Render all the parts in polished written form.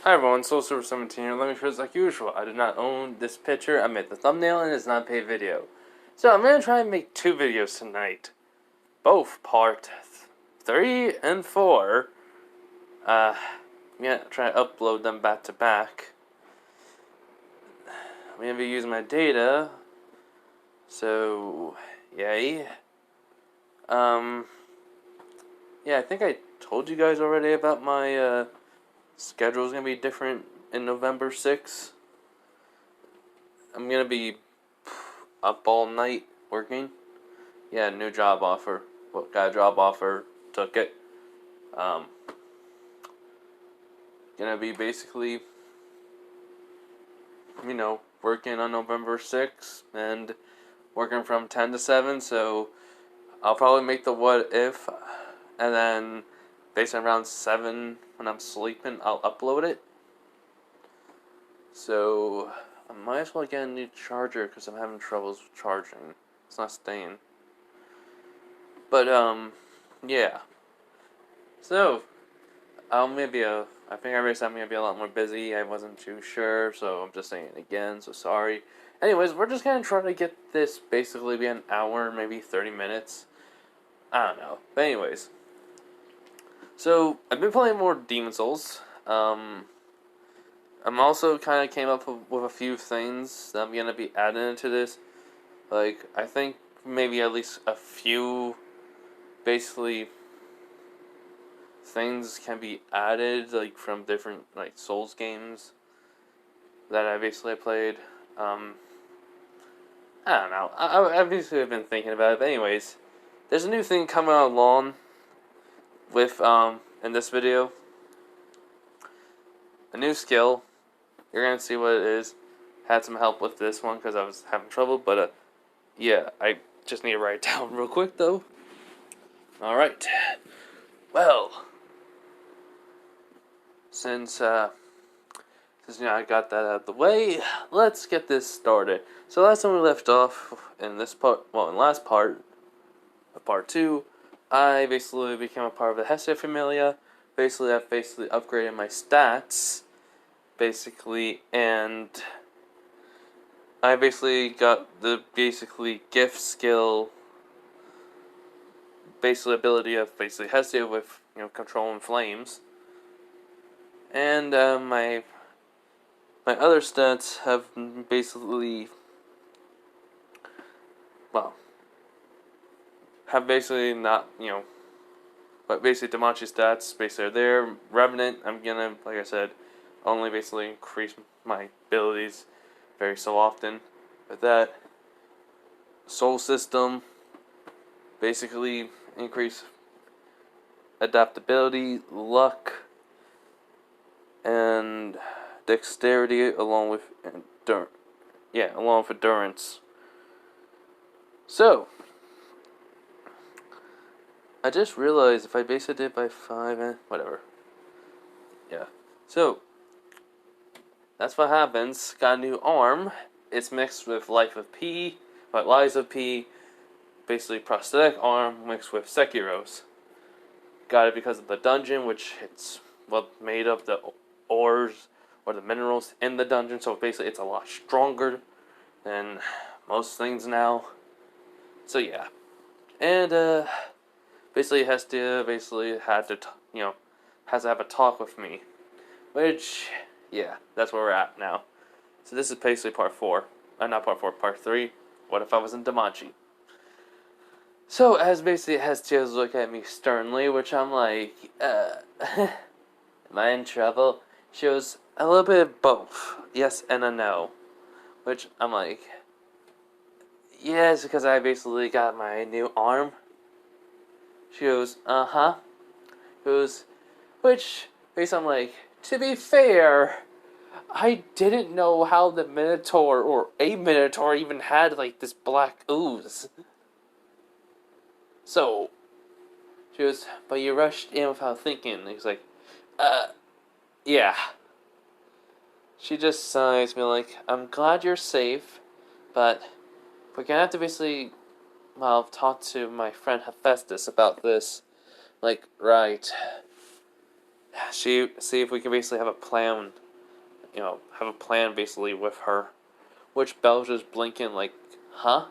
Hi everyone, SoulSilver17 here. Let me first, like usual, I did not own this picture. I made the thumbnail and it's not a paid video. So I'm going to try and make two videos tonight. Both part 3 and 4. I'm going to try to upload them back to back. I'm going to be using my data. So, yay. Yeah, I think I told you guys already about my, schedule is going to be different in November 6th. I'm going to be up all night working. Yeah, new job offer. Got a job offer, took it. Gonna be basically, working on November 6th and working from 10 to 7, so I'll probably make the what if, and then based on around 7 when I'm sleeping, I'll upload it. So I might as well get a new charger because I'm having troubles with charging. It's not staying. But yeah. So I think I already said I'm gonna be a lot more busy. I wasn't too sure, so I'm just saying it again. So sorry. Anyways, we're just gonna try to get this basically be an hour, maybe 30 minutes. I don't know. But anyways, so I've been playing more Demon Souls. I'm also kind of came up with a few things that I'm gonna be adding into this. Like I think maybe at least a few, basically things can be added like from different like Souls games that I basically played. I don't know. I've basically been thinking about it. But anyways, there's a new thing coming along with in this video. A new skill. You're gonna see what it is. Had some help with this one because I was having trouble, but yeah, I just need to write it down real quick though. All right. Well, since I got that out of the way, let's get this started. So last time we left off in this part, in the last part of part 2, I basically became a part of the Hestia Familia. Basically, I've upgraded my stats, basically, and I basically got the gift skill, basically ability of Hestia with controlling flames, and my other stats have basically, not, but basically danmachi stats, basically are there. Revenant, I'm gonna, like I said, only basically increase my abilities very so often. With that, soul system, basically increase adaptability, luck, and dexterity, along with endurance. So I just realized if I basically did by 5 and whatever. Yeah. So that's what happens. Got a new arm. It's mixed with Lies of P. Basically prosthetic arm mixed with Sekiro's. Got it because of the dungeon, which it's made of the ores or the minerals in the dungeon. So basically it's a lot stronger than most things now. So yeah. And basically has to have a talk with me, which that's where we're at now. So this is basically part 4, not part 4, part 3. What if I was in danmachi? So as basically Hestia look at me sternly, which I'm like, am I in trouble? She goes, a little bit of both, yes and a no, which I'm like, yes, because I basically got my new arm. She goes, uh-huh. Which, basically I'm like, to be fair, I didn't know how the Minotaur, or a Minotaur, even had, this black ooze. So, she goes, but you rushed in without thinking. And he's like, yeah. She just sighs me like, I'm glad you're safe, but we're gonna have to basically, talk to my friend Hephaestus about this. Like, right. see if we can basically have a plan, have a plan basically with her. Which Belle's just blinking like, huh?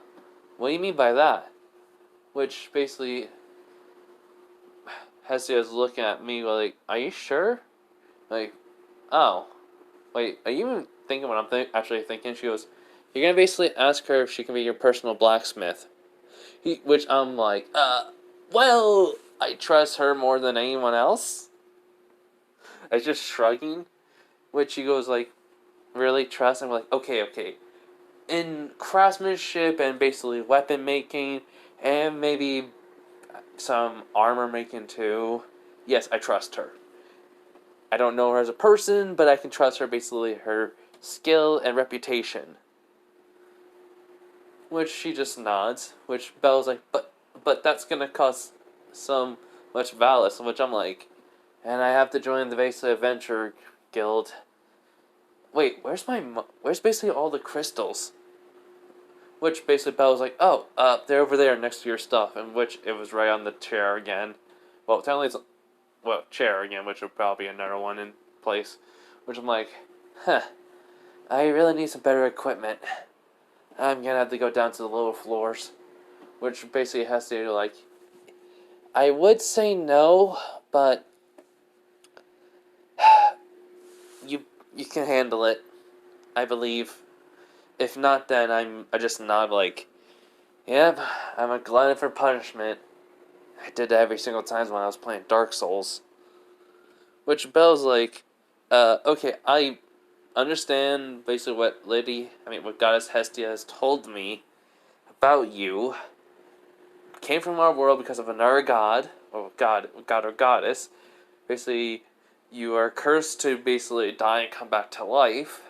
What do you mean by that? Which basically Hestia is looking at me like, are you sure? Like, oh, wait, are you even thinking what I'm actually thinking? She goes, you're gonna basically ask her if she can be your personal blacksmith. Which I'm like, well, I trust her more than anyone else. I was just shrugging, which he goes like, really trust? I'm like, okay. In craftsmanship and basically weapon making and maybe some armor making too, yes, I trust her. I don't know her as a person, but I can trust her basically her skill and reputation. Which she just nods, which Belle's like, but that's gonna cost so much Valis, which I'm like, and I have to join the Vesa Adventure Guild. Wait, where's basically all the crystals? Which basically Belle's like, oh, they're over there next to your stuff, and which it was right on the chair again. Well, technically it's, chair again, which would probably be another one in place. Which I'm like, I really need some better equipment. I'm gonna have to go down to the lower floors. Which basically has to do, like, I would say no, but you can handle it, I believe. If not, then I just nod like, yep, I'm a glutton for punishment. I did that every single time when I was playing Dark Souls. Which Belle's like, okay, I understand basically what Goddess Hestia has told me about you. Came from our world because of another god or goddess. Basically, you are cursed to basically die and come back to life.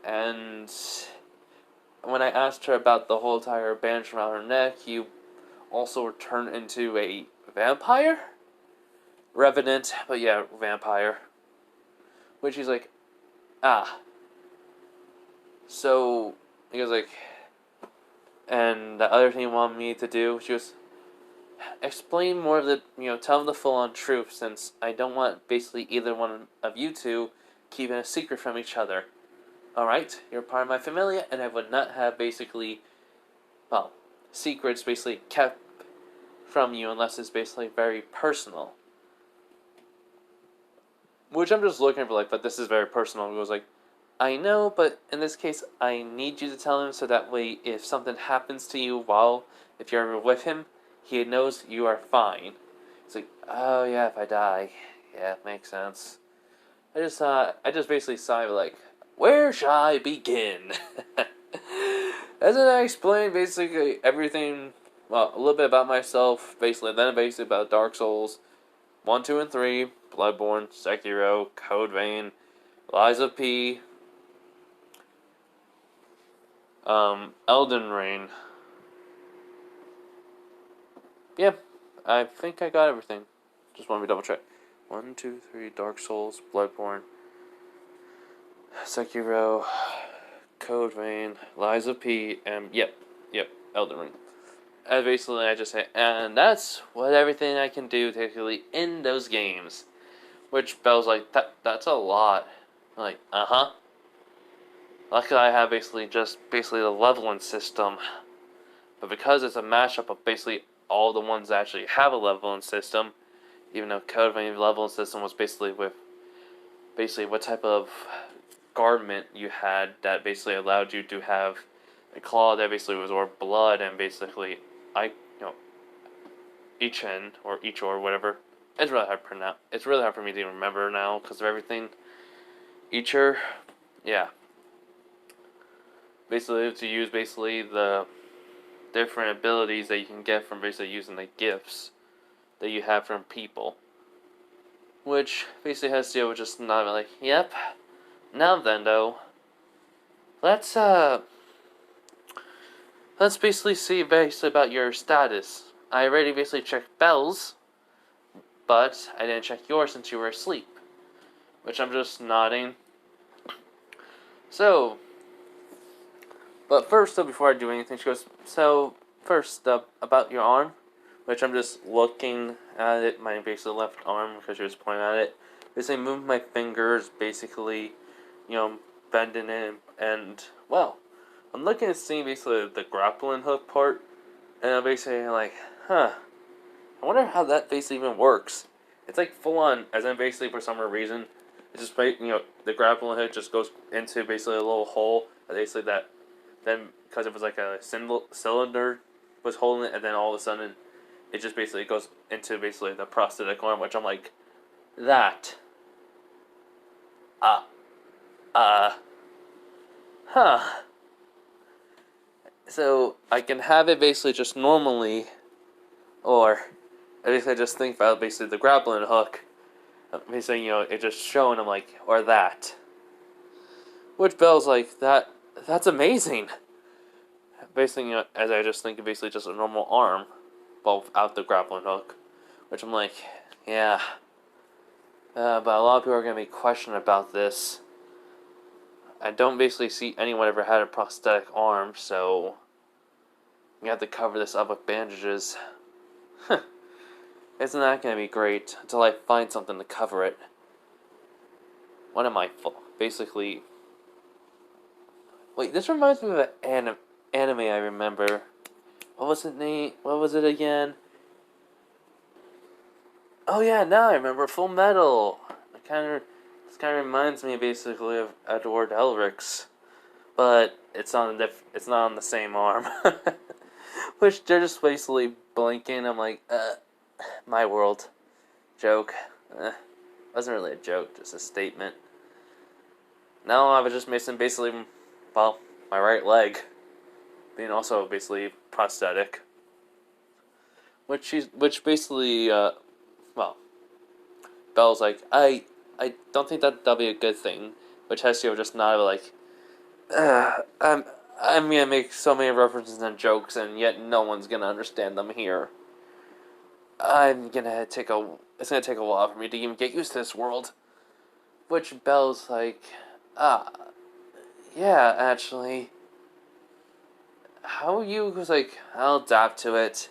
And when I asked her about the whole entire bandage around her neck, you also turned into a vampire? Revenant, but yeah, vampire. Which he's like, ah. So, he goes like, and the other thing he wanted me to do, she goes, explain more of the, tell him the full-on truth, since I don't want basically either one of you two keeping a secret from each other. Alright, you're part of my familia, and I would not have basically, secrets basically kept from you unless it's basically very personal. Which I'm just looking for, like, but this is very personal. He goes like, I know, but in this case, I need you to tell him so that way if something happens to you if you're ever with him, he knows you are fine. It's like, oh yeah, if I die. Yeah, makes sense. I just basically sigh like, where shall I begin? Hasn't I explained basically everything, a little bit about myself, basically, then basically about Dark Souls 1, 2, and 3, Bloodborne, Sekiro, Code Vein, Lies of P, Elden Ring. Yeah, I think I got everything. Just want to double check. 1, 2, 3, Dark Souls, Bloodborne, Sekiro, Code Vein, Lies of P, and yep, Elden Ring. And basically, I just say, and that's what everything I can do technically in those games. Which Belle's like, that's a lot. I'm like, uh-huh. Luckily, I have basically the leveling system. But because it's a mashup of basically all the ones that actually have a leveling system, even though Code Vein leveling system was basically with what type of garment you had that basically allowed you to have a claw that basically was or blood and basically Ichen or Icho or whatever. It's really hard to pronounce. It's really hard for me to even remember now because of everything. Icher, yeah. Basically, to use basically the different abilities that you can get from basically using the gifts that you have from people. Which basically has to do with just not like, yep. Now then, though, let's basically see basically about your status. I already basically checked Belle's, but I didn't check yours since you were asleep. Which I'm just nodding. So, but first, though, before I do anything, she goes, so, first, about your arm, which I'm just looking at it, my basically left arm, because she was pointing at it. basically move my fingers, basically, you know, bending it, and, well, I'm looking at seeing basically the grappling hook part, and I'm basically like, huh, I wonder how that basically even works. It's like full on, as in basically for some reason, it's just, the grappling hook just goes into basically a little hole, basically that, then, because it was like a cylinder was holding it, and then all of a sudden, it just basically goes into basically the prosthetic arm, which I'm like, that, uh, uh, huh. So I can have it basically just normally, or at least I just think about basically the grappling hook. Basically, it just showing. I'm like, or that. Which Bell's like, that's amazing. Basically, as I just think of basically just a normal arm, but without the grappling hook. Which I'm like, yeah. But a lot of people are going to be questioning about this. I don't basically see anyone ever had a prosthetic arm, so you have to cover this up with bandages. Isn't that going to be great until I find something to cover it? What am I basically... Wait, this reminds me of an anime I remember. What was it, Nate? What was it again? Oh yeah, now I remember. Full Metal. This kind of reminds me basically of Edward Elric's, but it's not on the same arm. Which they're just basically blinking. I'm like, my world. Joke. Wasn't really a joke, just a statement. Now I was just missing basically, well, my right leg. Being also basically prosthetic. Which basically, well, Belle's like, I don't think that'll be a good thing. Which Hestia just nodded like, I'm gonna make so many references and jokes, and yet no one's gonna understand them here. It's gonna take a while for me to even get used to this world. Which Belle's like, yeah, actually. How you was like, I'll adapt to it.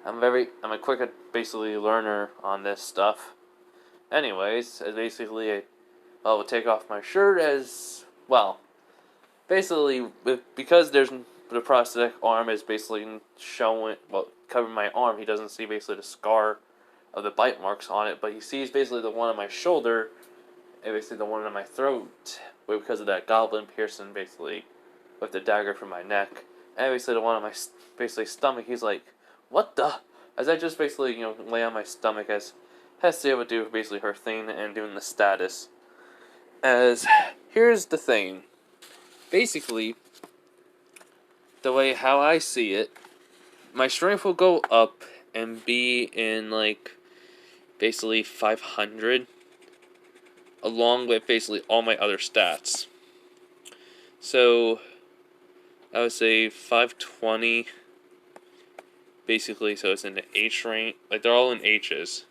I'm a quick basically learner on this stuff. Anyways, basically, we'll take off my shirt as well. Basically, because there's the prosthetic arm is basically showing, well, covering my arm. He doesn't see basically the scar of the bite marks on it, but he sees basically the one on my shoulder and basically the one on my throat, because of that goblin piercing basically with the dagger from my neck, and basically the one on my basically stomach. He's like, what the? As I just basically lay on my stomach as Hestia would do basically her thing and doing the status. As here's the thing. Basically, the way how I see it, my strength will go up and be in like basically 500, along with basically all my other stats. So I would say 520, basically, so it's in the H range. Like they're all in H's.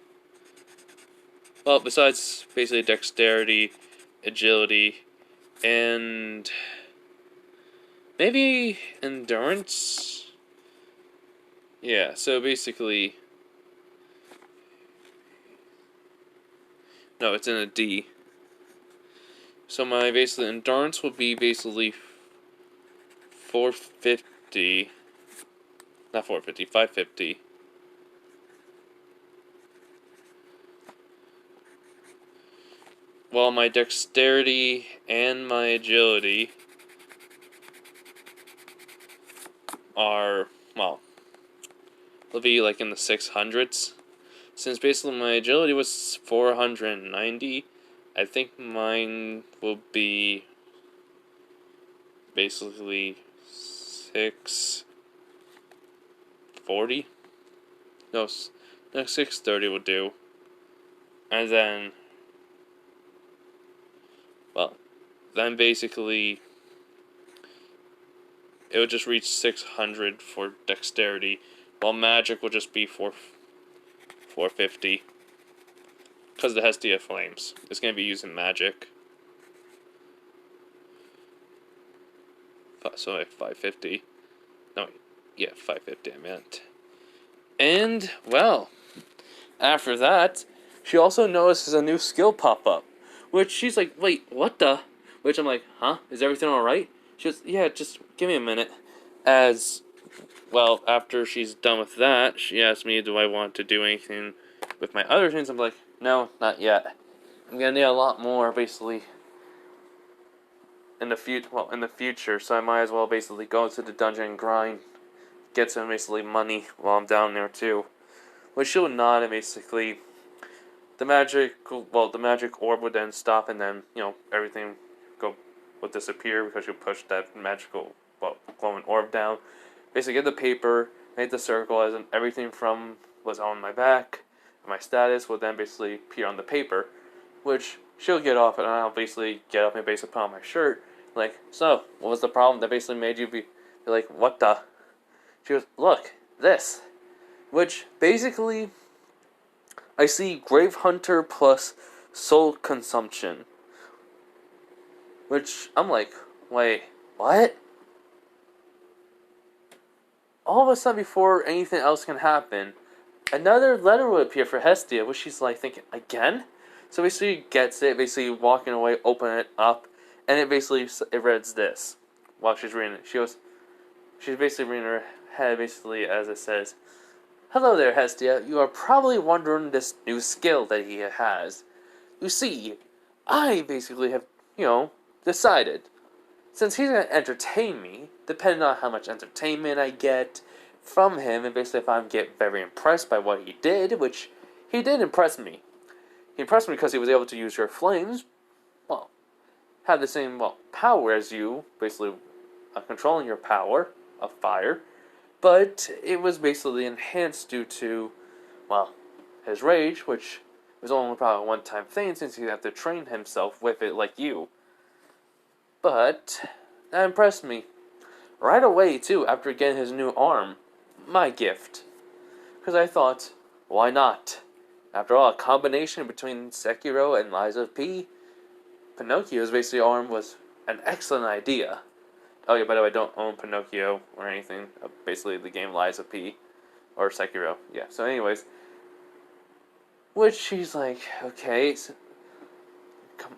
Well, besides basically dexterity, agility, and maybe endurance? Yeah, so basically... No, it's in a D. So my basically endurance will be basically 450. Not 450, 550. While my dexterity and my agility are, well, they'll be like in the 600s. Since basically my agility was 490, I think mine will be basically 640. No, 630 will do. And then, well, then basically it would just reach 600 for dexterity, while magic will just be 450. Because the Hestia Flames. It's going to be using magic. So 550. No, yeah, 550 I meant. And, well, after that, she also notices a new skill pop up, which she's like, wait, what the? Which I'm like, huh? Is everything alright? She goes, yeah, just give me a minute. As, well, after she's done with that, she asks me, do I want to do anything with my other things? I'm like, no, not yet. I'm gonna need a lot more, basically, in the future, so I might as well basically go into the dungeon and grind, get some basically money while I'm down there too. Which she'll nod, and basically the magic orb would then stop, and then everything would disappear because you push that magical glowing orb down. Basically, get the paper, make the circle, as in everything from was on my back, and my status would then basically appear on the paper, which she'll get off, and I'll basically get up and basically put on my shirt. Like, so, what was the problem that basically made you be like, what the? She goes, look, this. Which, basically, I see Grave Hunter plus Soul Consumption. Which, I'm like, wait, what? All of a sudden, before anything else can happen, another letter would appear for Hestia, which she's like thinking, again? So basically gets it, basically walking away, open it up, and it reads this while she's reading it. She's basically reading her head, basically, as it says, hello there, Hestia. You are probably wondering this new skill that he has. You see, I basically have, decided, since he's going to entertain me, depending on how much entertainment I get from him, and basically if I get very impressed by what he did, which he did impress me. He impressed me because he was able to use your flames, have the same, power as you, basically controlling your power of fire, but it was basically enhanced due to, his rage, which was only probably a one-time thing since he'd have to train himself with it like you. But that impressed me. Right away, too, after getting his new arm, my gift. Because I thought, why not? After all, a combination between Sekiro and Lies of P, Pinocchio's basically arm was an excellent idea. Oh yeah, by the way, I don't own Pinocchio or anything. Basically, the game Lies of P, or Sekiro. Yeah. So, anyways, which she's like, okay. So,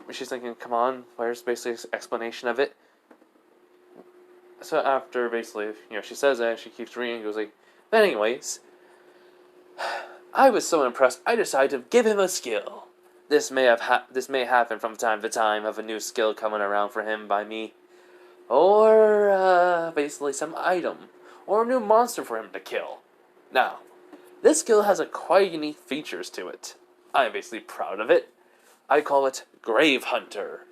she's thinking, come on, where's basically an explanation of it? So after basically, she says that, she keeps reading, and goes like, but anyways, I was so impressed, I decided to give him a skill. This may happen from time to time of a new skill coming around for him by me. Or, basically some item. Or a new monster for him to kill. Now, this skill has quite unique features to it. I am basically proud of it. I call it Grave Hunter.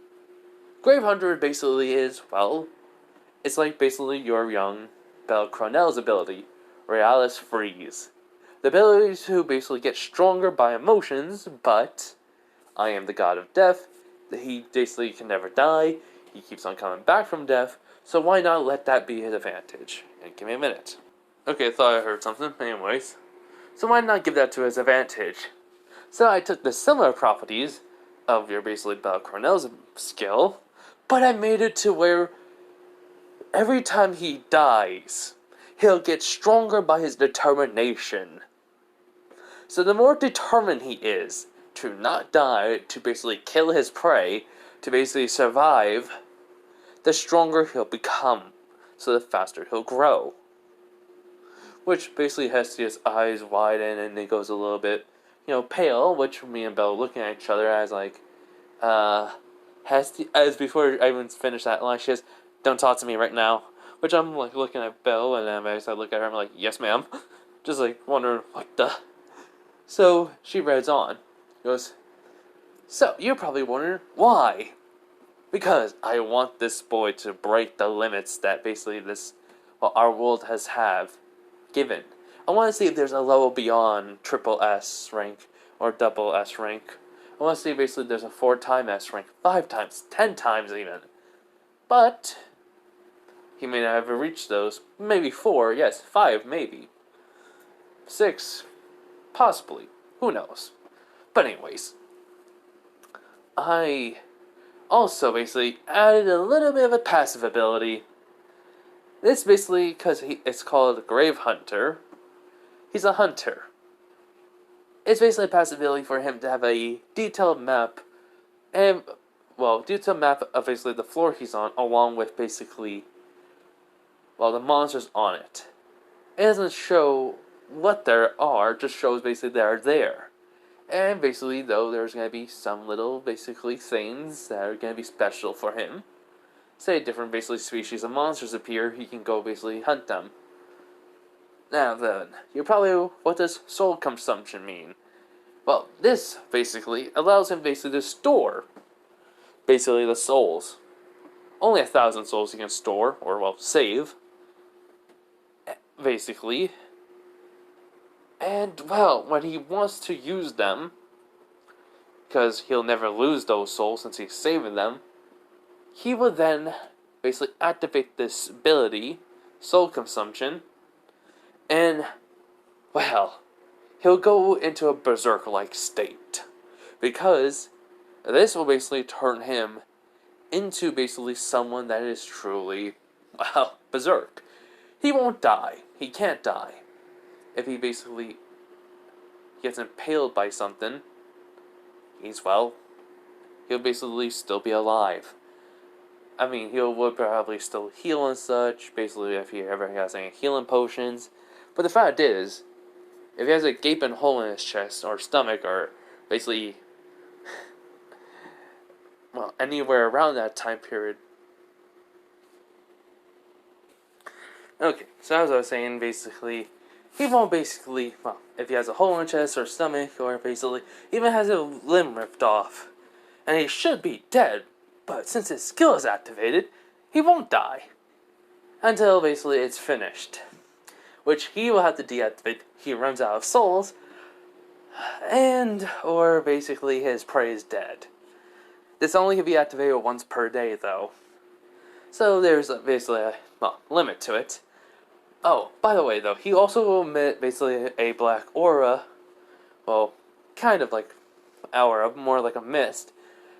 Grave Hunter basically is, it's like basically your young Belcronel's ability, Realis Freeze. The ability to basically get stronger by emotions, but I am the god of death. He basically can never die. He keeps on coming back from death, so why not let that be his advantage? And give me a minute. Okay, I thought I heard something. Anyways, so why not give that to his advantage? So I took the similar properties of your basically Belcronel's skill, but I made it to where every time he dies, he'll get stronger by his determination. So the more determined he is to not die, to basically kill his prey, to basically survive, the stronger he'll become, so the faster he'll grow. Which basically Hestia's eyes widen and he goes a little bit, pale, which me and Belle looking at each other as like, Hestia, as before I even finished that line, she says, don't talk to me right now. Which I'm like looking at Belle, and then as I look at her, I'm like, yes ma'am. Just like wondering, what the? So she reads on. Goes, so you're probably wondering, why? Because I want this boy to break the limits that basically our world has given. I want to see if there's a level beyond triple S rank or double S rank. I want to see basically there's a 4-time S rank, 5 times, 10 times even. But he may not have reached those. Maybe 4, yes, 5, maybe. 6, possibly. Who knows? But anyways, I also basically added a little bit of a passive ability. This basically, because it's called Grave Hunter, he's a hunter. it's basically a possibility for him to have a detailed map, and, well, detailed map of basically the floor he's on, along with basically, well, the monsters on it. It doesn't show what there are, just shows basically they're there. And basically, though, there's going to be some little, basically, things that are going to be special for him. Say different, basically, species of monsters appear, he can go, basically, hunt them. Now then, you're probably, what does soul consumption mean? Well, this, basically, allows him, basically, to store, basically, the souls. Only 1,000 souls he can store, or, well, save, basically. And, well, when he wants to use them, because he'll never lose those souls since he's saving them, he will then basically activate this ability, soul consumption, and, well, he'll go into a berserker-like state. Because this will basically turn him into basically someone that is truly, well, berserk. He won't die. He can't die. If he basically gets impaled by something, he'll basically still be alive. I mean, he would probably still heal and such, basically if he ever has any healing potions. But the fact is, if he has a gaping hole in his chest or stomach or basically, well, anywhere around that time period. Okay, so as I was saying, basically, he won't basically, well, if he has a hole in his chest or stomach, or basically even has a limb ripped off, and he should be dead, but since his skill is activated, he won't die. Until basically it's finished. Which he will have to deactivate. He runs out of souls, or basically his prey is dead. This only can be activated once per day, though. So there's basically a, well, limit to it. Oh, by the way, though, he also will emit basically a black aura, well, kind of like aura, more like a mist,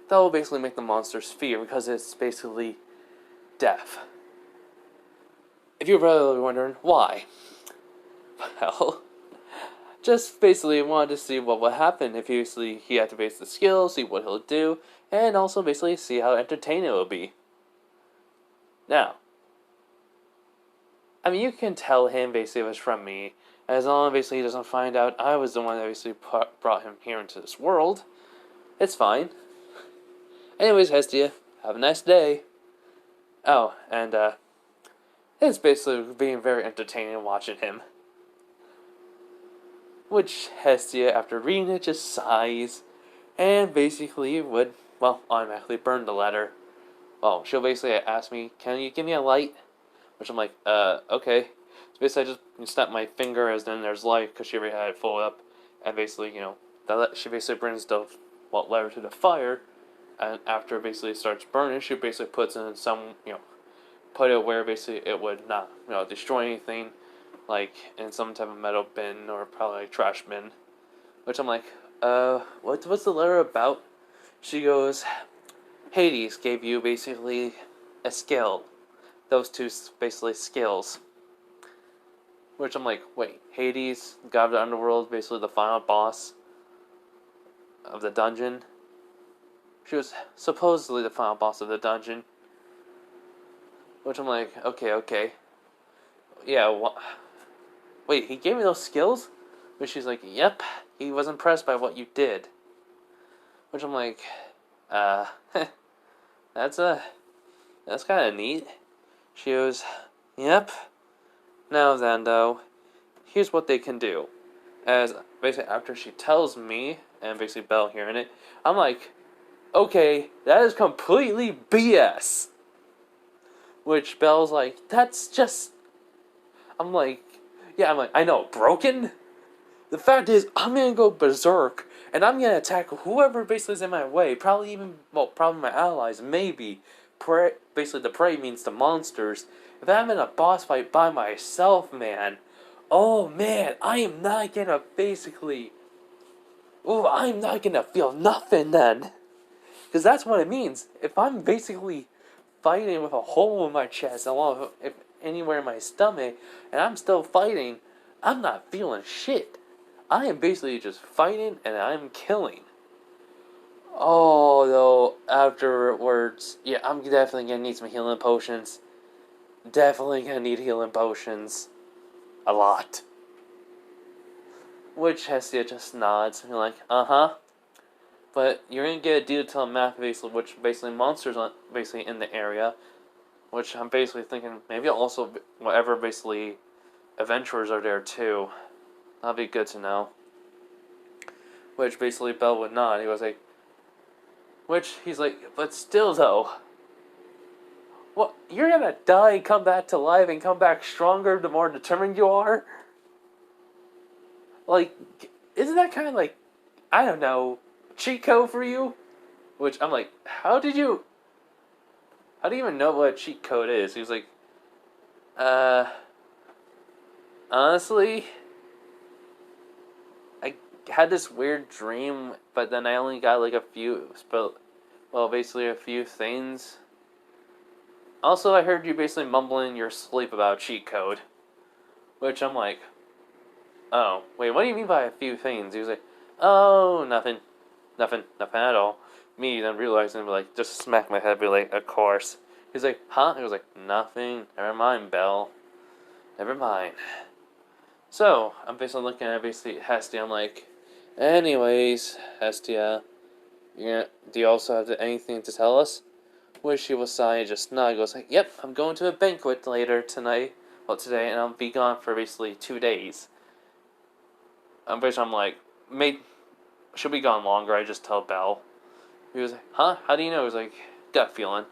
that will basically make the monsters fear because it's basically death. If you're probably wondering why, well, just basically wanted to see what would happen if he activates the skill, see what he'll do, and also basically see how entertaining it will be. Now, I mean, you can tell him basically it was from me, as long as basically he doesn't find out I was the one that basically brought him here into this world. It's fine. Anyways, Hestia, have a nice day. Oh, and it's basically being very entertaining watching him. Which Hestia, after reading it, just sighs, and basically would, well, automatically burn the letter. Well, she'll basically ask me, can you give me a light? Which I'm like, okay. So basically I just snap my finger as then there's light, because she already had it full up, and basically, she basically brings the, well, letter to the fire, and after it basically starts burning, she basically puts in some, put it where basically it would not, destroy anything, like in some type of metal bin or probably like trash bin. Which I'm like, what's the letter about? She goes, Hades gave you basically a skill. Those two basically skills. Which I'm like, wait, Hades, god of the underworld, basically the final boss of the dungeon. She was supposedly the final boss of the dungeon. Which I'm like, okay. Yeah, wait, he gave me those skills? But she's like, yep, he was impressed by what you did. Which I'm like, that's kind of neat. She goes, yep. Now then, though, here's what they can do. As basically after she tells me, and basically Belle hearing it, I'm like, okay, that is completely BS. Which Belle's like, that's just... I'm like, I know, broken? The fact is, I'm gonna go berserk, and I'm gonna attack whoever basically is in my way. Probably my allies, maybe. Basically, the prey means the monsters. If I'm in a boss fight by myself, man, oh man, I am not gonna basically... I'm not gonna feel nothing then. Because that's what it means. If I'm basically fighting with a hole in my chest, anywhere in my stomach, and I'm still fighting, I'm not feeling shit. I am basically just fighting and I'm killing. Oh, though, afterwards, yeah, I'm definitely gonna need some healing potions. Definitely gonna need healing potions. A lot. Which Hestia just nods and you're like, uh-huh. But you're gonna get a detailed map, basically, which basically monsters are basically in the area. Which I'm basically thinking maybe also whatever basically adventurers are there too. That'd be good to know. Which basically Bell would nod. He was like, which he's like, but still though, what, you're gonna die, come back to life, and come back stronger the more determined you are? Like, isn't that kind of like, I don't know, cheat code for you? Which I'm like, how do you even know what a cheat code is? He was like, uh, honestly, I had this weird dream, but then I only got like a few, basically a few things. Also, I heard you basically mumbling in your sleep about cheat code. Which I'm like, oh, wait, what do you mean by a few things? He was like, oh, nothing at all. Me then realizing, like, just smack my head, be like, of course. He's like, huh? He was like, nothing. Never mind, Belle. Never mind. So, I'm basically looking at basically Hestia. I'm like, anyways, Hestia, do you also have anything to tell us? Which she will sigh and just nod. Goes like, yep, I'm going to a banquet later tonight. Well, today, and I'll be gone for basically 2 days. I'm like, she'll be gone longer. I just tell Belle. He was like, huh? How do you know? He was like, gut feeling.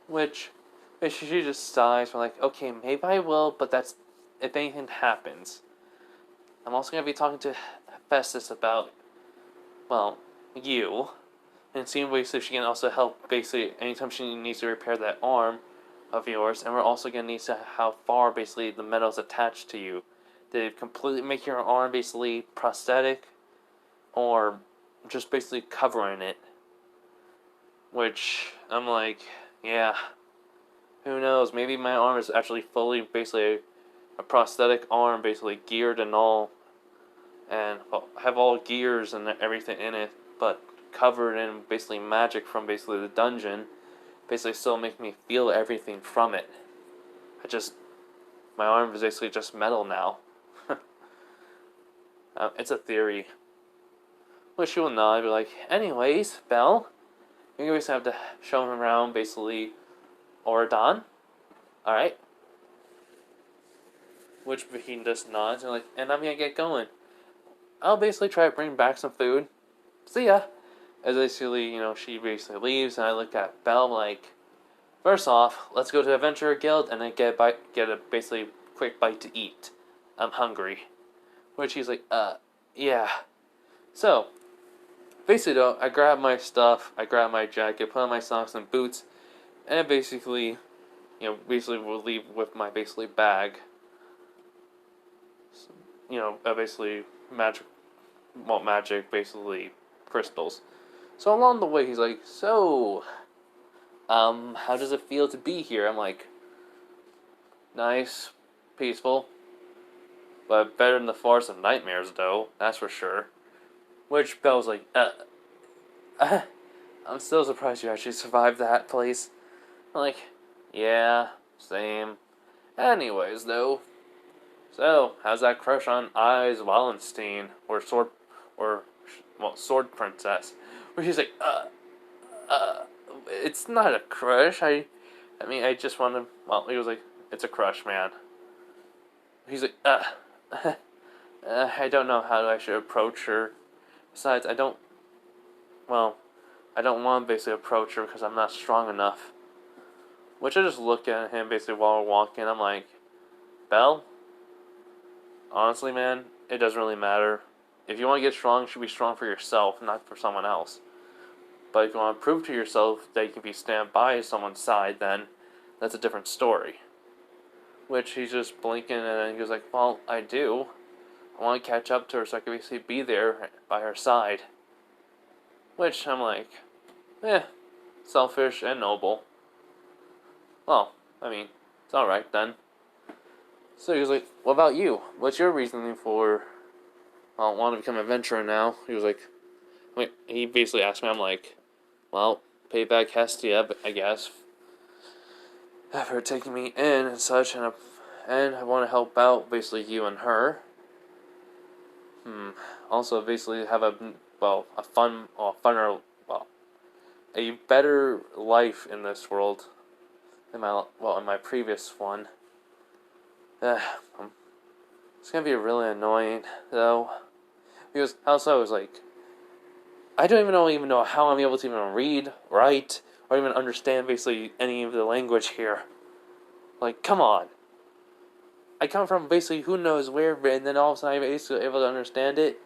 Which she just sighs. We're like, okay, maybe I will, but that's if anything happens. I'm also gonna be talking to Festus about, well, you, and seeing basically if she can also help basically anytime she needs to repair that arm of yours, and we're also gonna need to how far basically the metal's attached to you. Did it completely make your arm basically prosthetic, or just basically covering it? Which I'm like, yeah, who knows? Maybe my arm is actually fully basically a prosthetic arm, basically geared and all, and have all gears and everything in it, but covered in basically magic from basically the dungeon. Basically, still make me feel everything from it. My arm is basically just metal now. It's a theory. Which she will nod, be like, anyways, Belle, you always have to show him around, basically, Oradon. Alright. Which he just nods, and like, and I'm gonna get going. I'll basically try to bring back some food. See ya. As basically, she basically leaves, and I look at Belle like, first off, let's go to Adventurer Guild, and then get a basically quick bite to eat. I'm hungry. Which he's like, yeah. So, basically though, I grab my stuff, I grab my jacket, put on my socks and boots, and basically, we'll leave with my basically bag. Basically magic, basically crystals. So along the way, he's like, so, how does it feel to be here? I'm like, nice, peaceful, but better than the Forest of Nightmares, though, that's for sure. Which Belle's like, I'm still surprised you actually survived that place. I'm like, yeah, same. Anyways, though, so how's that crush on Eyes Wallenstein Sword Princess? Where he's like, it's not a crush. I mean, I just want to. Well, he was like, it's a crush, man. He's like, I don't know how I should approach her. Besides, I don't want to basically approach her because I'm not strong enough. Which I just look at him basically while we're walking. I'm like, Belle, honestly, man, it doesn't really matter. If you want to get strong, you should be strong for yourself, not for someone else. But if you want to prove to yourself that you can be stand by someone's side, then that's a different story. Which he's just blinking, and then he goes like, well, I do. I want to catch up to her so I can basically be there by her side. Which I'm like, selfish and noble. Well, I mean, it's alright then. So he was like, what about you? What's your reasoning for I want to become an adventurer now. He was like, he basically asked me, I'm like, well, payback has to, yeah, I guess, for taking me in and such, and I want to help out, basically, you and her. Also, basically, have a funner, a better life in this world. In my previous one. It's gonna be really annoying, though. Because also, I was like, I don't even know how I'm able to even read, write, or even understand basically any of the language here. Like, come on. I come from basically who knows where, and then all of a sudden I'm basically able to understand it.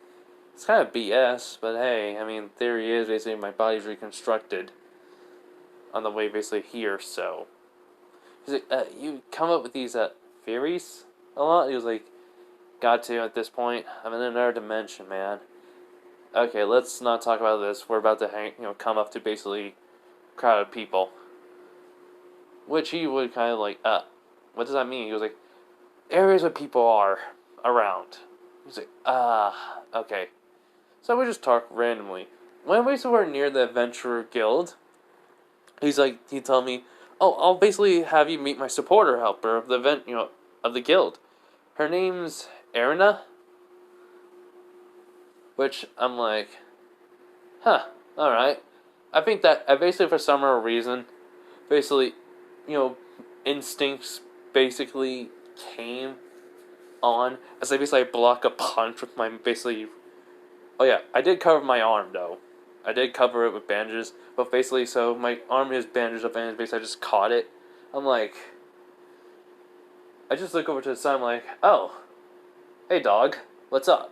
It's kind of BS, but hey, I mean, theory is basically my body's reconstructed on the way basically here, so. He's like, you come up with these theories a lot? He was like, got to at this point. I'm in another dimension, man. Okay, let's not talk about this. We're about to come up to basically a crowd of people. Which he would kind of like, what does that mean? He was like, areas where people are around. He's like, okay. So we just talk randomly. When we were near the Adventurer Guild, he told me, oh, I'll basically have you meet my supporter helper of the of the guild. Her name's Erina. Which I'm like, huh, alright. I think that I basically, for some reason, basically, instincts basically came on as I basically block a punch with my basically. Oh yeah, I did cover my arm though. I did cover it with bandages, but basically, so my arm is bandaged up and basically I just caught it. I'm like, I just look over to the side. I'm like, oh, hey dog, what's up?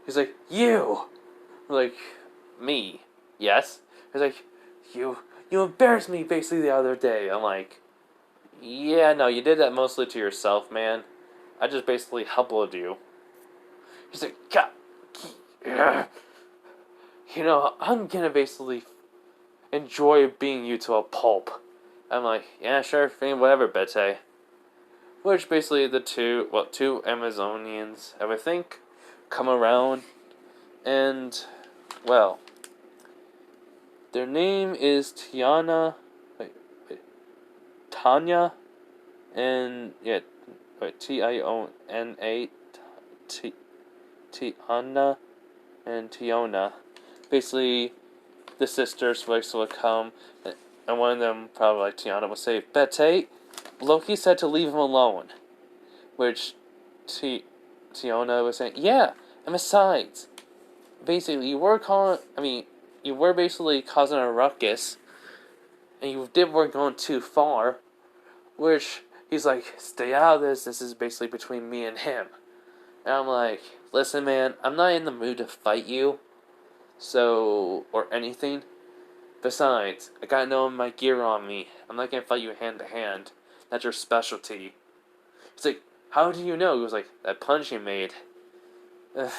He's like, you. I'm like, me? Yes. He's like, you embarrassed me basically the other day. I'm like, yeah, no, you did that mostly to yourself, man. I just basically helped you. He's like, God, I'm gonna basically enjoy being you to a pulp. I'm like, yeah, sure, fine, whatever, Bete. Which basically two Amazonians, I would think, come around, and, well, their name is Tanya, and, yeah, Tiona, Tiana, and Tiona. Basically, the sisters would come, and one of them, probably like Tiana, would say, Bete, Loki said to leave him alone. Which Tiona was saying, yeah, and besides, basically, you were basically causing a ruckus, and you were going too far, which he's like, stay out of this is basically between me and him. And I'm like, listen man, I'm not in the mood to fight you, or anything. Besides, I got no my gear on me. I'm not gonna fight you hand to hand. That's your specialty. He's like, how do you know? He was like, that punch you made. If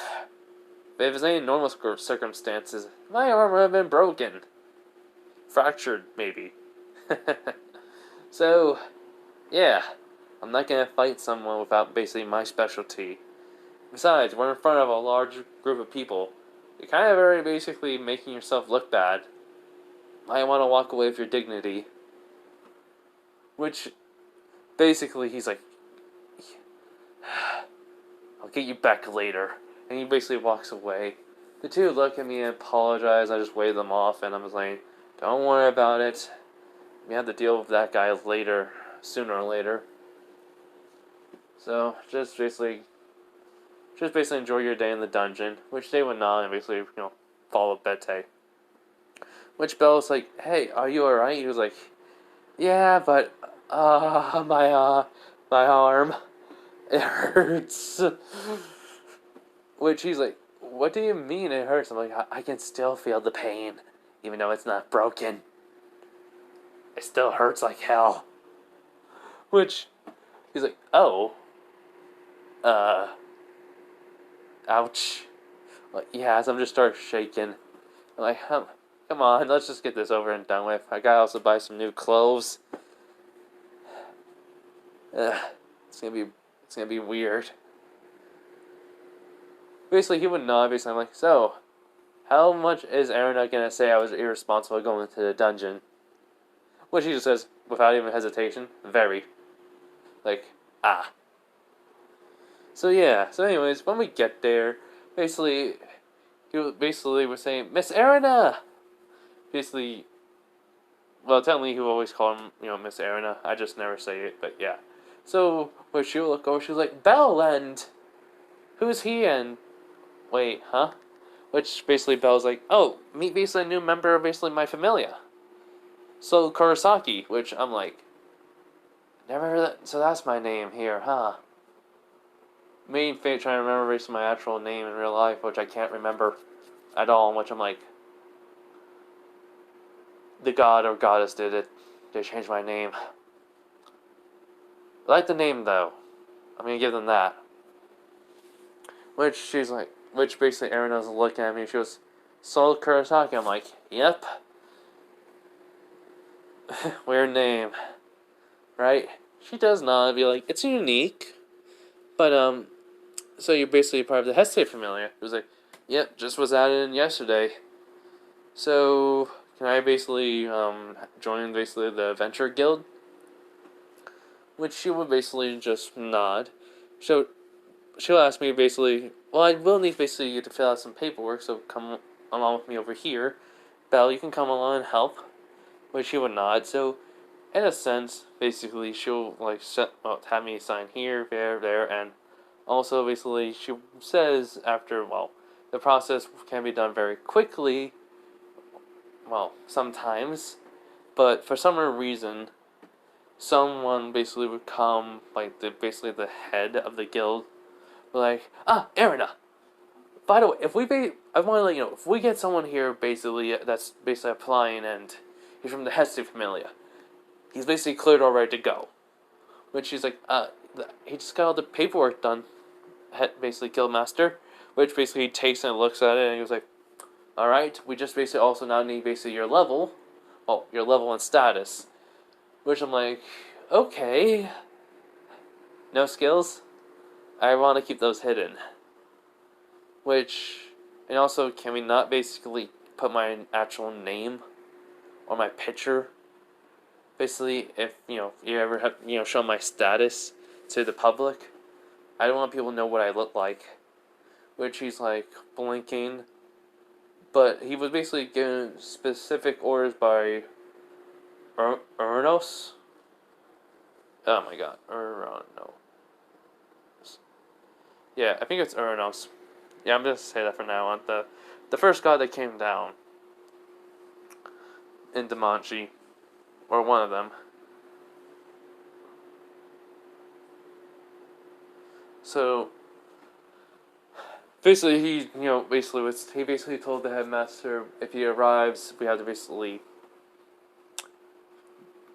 it's any normal circumstances, my arm would have been broken. Fractured, maybe. So, yeah. I'm not gonna fight someone without basically my specialty. Besides, we're in front of a large group of people. You're kind of already basically making yourself look bad. Might want to walk away with your dignity. Which, basically, he's like, I'll get you back later. And he basically walks away. The two look at me and apologize. I just wave them off, and I'm like, don't worry about it. We have to deal with that guy later, sooner or later. So, just basically enjoy your day in the dungeon, which they would not, and basically, follow Bete. Which Belle was like, hey, are you alright? He was like, yeah, but, my arm, it hurts. Which he's like, what do you mean it hurts? I'm like, I can still feel the pain, even though it's not broken. It still hurts like hell. Which, he's like, oh, ouch. Like, yeah, so I'm just start shaking. I'm like, come on, let's just get this over and done with. I gotta also buy some new clothes. It's gonna be weird. Basically, he would nod. Basically, I'm like, so, how much is Erina gonna say I was irresponsible going into the dungeon? Which he just says, without even hesitation, very. Like, ah. So yeah, so anyways, when we get there, basically, basically was saying, Miss Erina! Basically, well, technically he would always call him, Miss Erina. I just never say it, but yeah. So, when she would look over, she was like, Belle, and who's he, and wait, huh? Which basically Belle's like, oh, meet basically a new member of basically my familia. So Kurosaki, which I'm like, never heard that. So that's my name here, huh? Me trying to remember basically my actual name in real life, which I can't remember at all. Which I'm like, the god or goddess did it. They changed my name. I like the name though. I'm gonna give them that. Which she's like, which basically Erina's looking at me. She goes, "So Kurosaki." I'm like, "Yep." Weird name, right? She does not be like, it's unique, but so you're basically part of the Hestate familia. It was like, yep, just was added in yesterday. So can I basically join basically the Venture Guild? Which she would basically just nod. So she'll ask me basically, well, I will need basically you to fill out some paperwork, so come along with me over here. Belle, you can come along and help. Which she would nod. So in a sense, basically, she'll like have me sign here, there, and also basically she says after the process can be done very quickly. Well, sometimes, but for some reason, someone basically would come like basically the head of the guild, like Erina. By the way, if I want to let you know if we get someone here basically that's basically applying and he's from the Hesse Familia. He's basically cleared all right to go. Which she's like, he just got all the paperwork done. Basically, Guildmaster. Which basically he takes and looks at it and he was like, alright, we just basically also now need basically your level. Well, your level and status. Which I'm like, okay. No skills? I want to keep those hidden. Which, and also, can we not basically put my actual name or my picture? Basically, if you ever have show my status to the public, I don't want people to know what I look like. Which he's like blinking, but he was basically given specific orders by Ernos. Oh my god, Ernos. Yeah, I think it's Ernos. Yeah, I'm just say that for now on. The first god that came down in danmachi, or one of them. So basically, he basically told the headmaster if he arrives, we have to basically,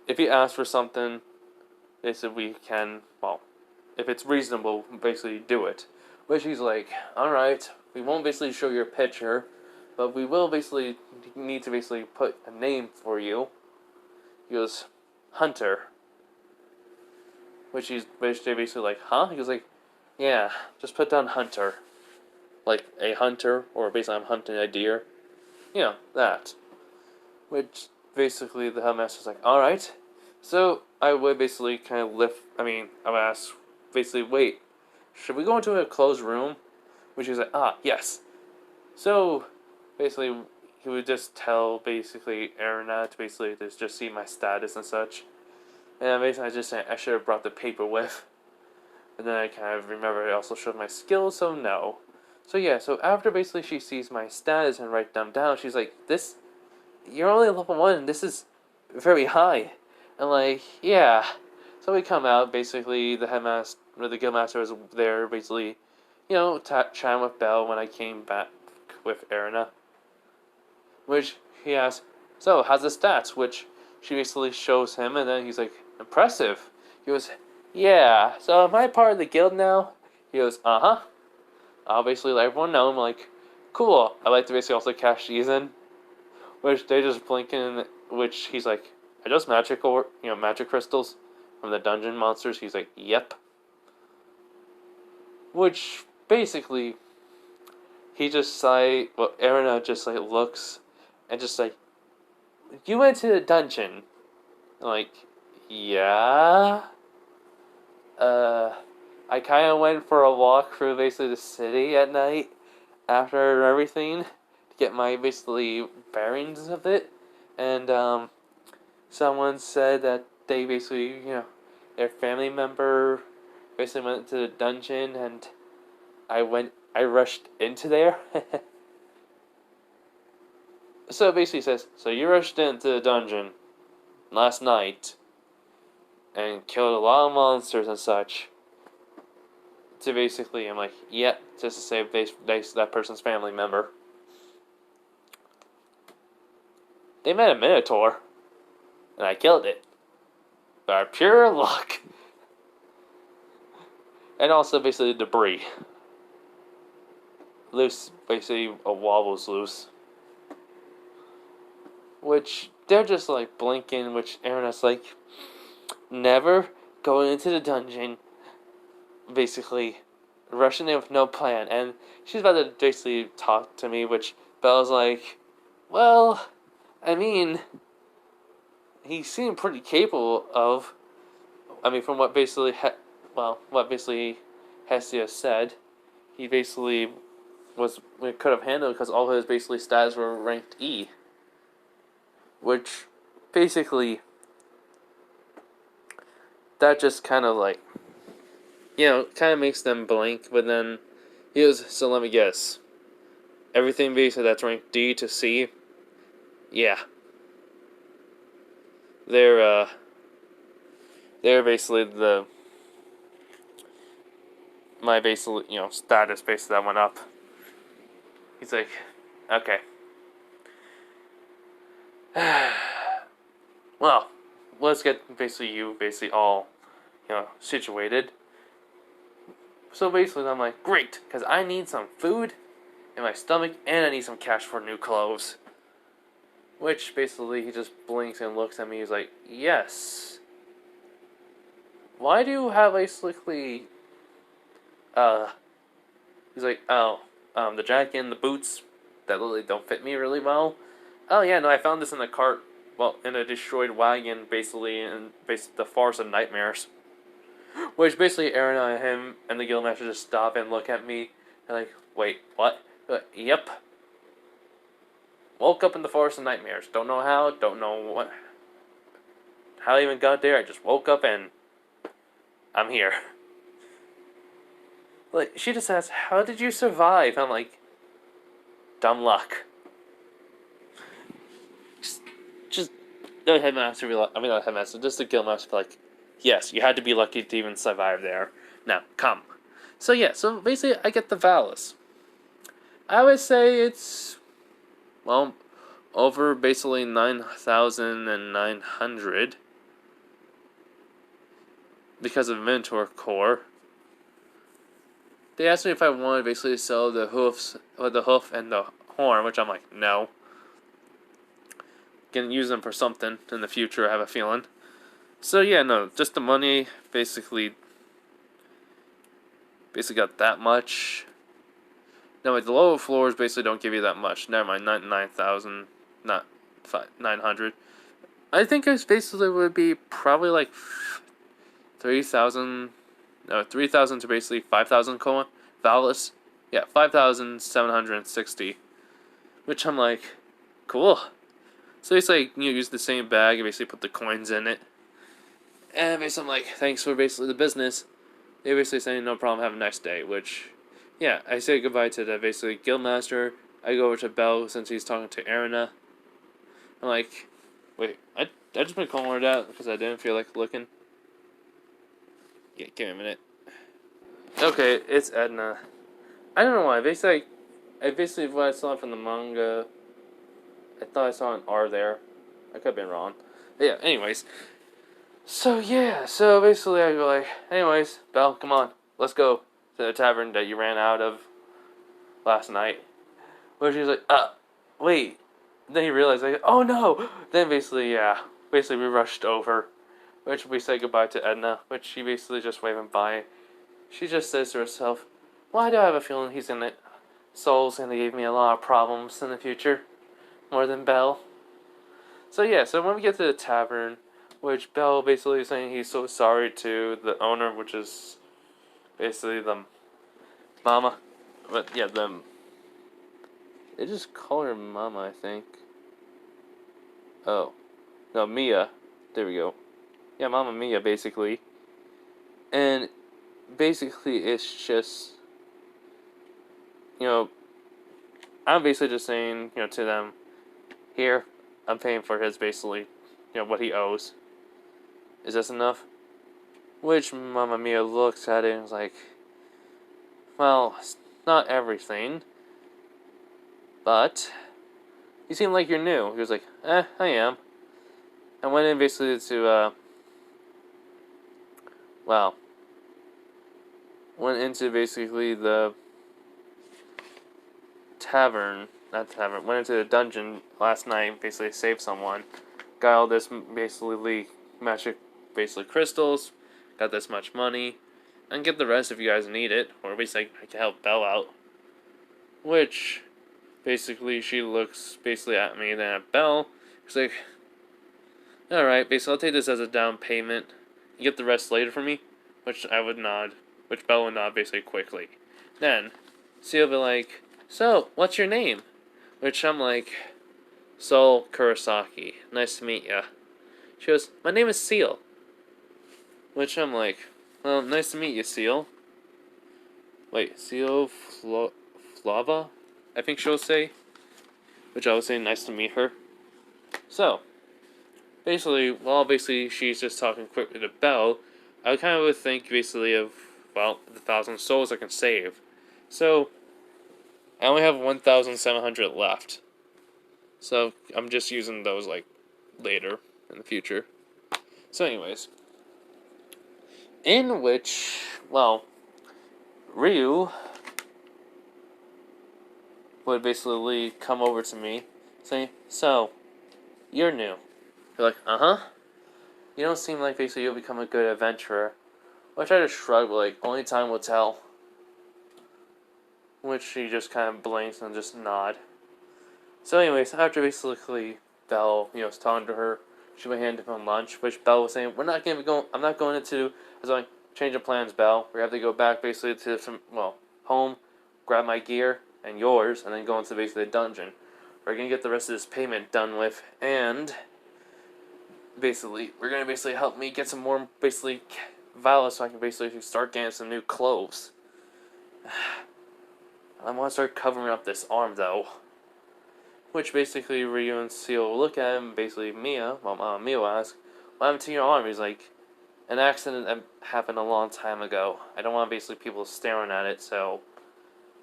if he asks for something, they said we can, if it's reasonable, basically do it. Which he's like, alright, we won't basically show your picture, but we will basically need to basically put a name for you. He goes, Hunter. Which he's basically like, huh? He goes like, yeah, just put down Hunter. Like a hunter, or basically I'm hunting a deer. That. Which basically the headmaster's like, alright. So I would basically kind of I would ask, basically, wait, should we go into a closed room? Which is like, yes. So basically, he would just tell basically Erina to basically just see my status and such. And basically I just said I should have brought the paper with. And then I kind of remember I also showed my skills, so no. So yeah, so after basically she sees my status and write them down, she's like, you're only level 1, and this is very high. And like, yeah. So we come out, basically the headmaster, or the guildmaster was there, basically, chatting with Belle when I came back with Erina. Which he asks, so how's the stats? Which she basically shows him, and then he's like, impressive. He goes, yeah, so am I part of the guild now? He goes, uh-huh. I'll basically let everyone know. I'm like, cool. I like to basically also cash these in. Which they just blink in, which he's like, are those magic crystals from the dungeon monsters? He's like, yep. Which, basically, he just like, well, Erina just like looks and just like, you went to the dungeon. I'm like, yeah. I kind of went for a walk through basically the city at night after everything to get my basically bearings of it, and someone said that they basically, their family member basically went to the dungeon, and I rushed into there. So it basically says, so you rushed into the dungeon last night and killed a lot of monsters and such. So basically, I'm like, yeah, just to save that person's family member. They met a minotaur, and I killed it. By pure luck. And also basically debris. Loose, basically a wall was loose. Which, they're just like blinking, which Erina's like, never going into the dungeon, basically rushing in with no plan. And she's about to basically talk to me, which Bella's like, well, I mean, he seemed pretty capable of, from what basically, Hestia said, he basically could have handled because all his basically stats were ranked E. Which, basically, that just kind of like, kind of makes them blink, but then, so let me guess. Everything basically that's ranked D to C, yeah. They're basically my basically, status basically that went up. He's like, okay. Well, let's get basically all, situated. So basically I'm like, great, because I need some food in my stomach and I need some cash for new clothes. Which basically he just blinks and looks at me. He's like, yes. Why do you have basically, he's like, oh, the jacket and the boots that really don't fit me really well. Oh yeah, no, I found this in the cart, in a destroyed wagon, basically, in the Forest of Nightmares. Which basically Aaron and him and the Guildmaster just stop and look at me and like, wait, what? Yep. Woke up in the Forest of Nightmares. Don't know how, don't know how I even got there. I just woke up and I'm here. Like, she just asks, how did you survive? I'm like, dumb luck. Just the headmaster, not the headmaster, just the Guildmaster, like, yes, you had to be lucky to even survive there. Now, come. So yeah, so basically I get the Valis. I would say it's, over basically 9,900 because of Mentor Core. They asked me if I wanted to basically sell the hoof and the horn, which I'm like, no. Can use them for something in the future, I have a feeling. So yeah, no, just the money, basically got that much. No, the lower floors basically don't give you that much. Never mind, 9,000, not 900. I think it basically would be probably like 3,000 to basically 5,000 coin. Valis. Yeah, 5,760. Which I'm like, cool. So basically, use the same bag and basically put the coins in it. And basically I'm like, thanks for basically the business. They basically saying, no problem, have a nice day. Which, yeah, I say goodbye to the basically Guildmaster. I go over to Bell since he's talking to Erina. I'm like, wait, I just been calling her out because I didn't feel like looking. Yeah, give me a minute. Okay, it's Edna. I don't know why. Basically what I saw from the manga, I thought I saw an R there. I could have been wrong. But yeah, anyways. So yeah, so basically I go like, anyways, Belle, come on, let's go to the tavern that you ran out of last night. Where she's like, wait. Then he realized, like, oh no! Then basically, yeah, we rushed over. Which we say goodbye to Edna, which she basically just waving by. She just says to herself, why do I have a feeling he's in it? Soul's gonna give me a lot of problems in the future, more than Belle. So yeah, so when we get to the tavern, which Belle basically is saying he's so sorry to the owner, which is basically the mama. But yeah, they just call her mama, I think. Oh. No, Mia. There we go. Yeah, Mama Mia, basically. And basically, it's just, you know, I'm basically just saying, to them, here, I'm paying for his, basically, what he owes. Is this enough? Which Mama Mia looks at it and is like, well, it's not everything, but you seem like you're new. He was like, I am. I went in basically to, well, went into basically the went into the dungeon last night, basically saved someone, got all this basically magic, basically crystals, got this much money, and get the rest if you guys need it, or basically I can help Belle out. Which, basically she looks basically at me, then at Belle, she's like, alright, basically I'll take this as a down payment, you get the rest later for me, which I would nod, which Belle would nod basically quickly. Then, she'll be like, so, what's your name? Which I'm like, Soul Kurosaki. Nice to meet ya. She goes, my name is Seal. Which I'm like, well, nice to meet you, Seal. Wait, Seal Flava? I think she'll say. Which I was saying, nice to meet her. So, basically, while basically she's just talking quickly to Belle, I kind of would think basically of, well, the 1,000 souls I can save. So, I only have 1,700 left. So, I'm just using those, like, later in the future. So, anyways. In which, well, Ryu would basically come over to me, saying, so, you're new. You're like, uh-huh. You don't seem like basically you'll become a good adventurer. Which I just shrug, like, only time will tell. Which she just kind of blinks and just nod. So anyways, after basically Belle, was talking to her, she went hand him lunch, which Belle was saying, I'm not going into, I was like, change of plans, Belle. We have to go back basically to home, grab my gear and yours, and then go into basically the dungeon. We're going to get the rest of this payment done with, and basically, we're going to basically help me get some more basically violets so I can basically start getting some new clothes. I want to start covering up this arm, though. Which basically Ryu and Seal look at him, basically Mia will ask, what happened to your arm? He's like, an accident that happened a long time ago. I don't want basically people staring at it, so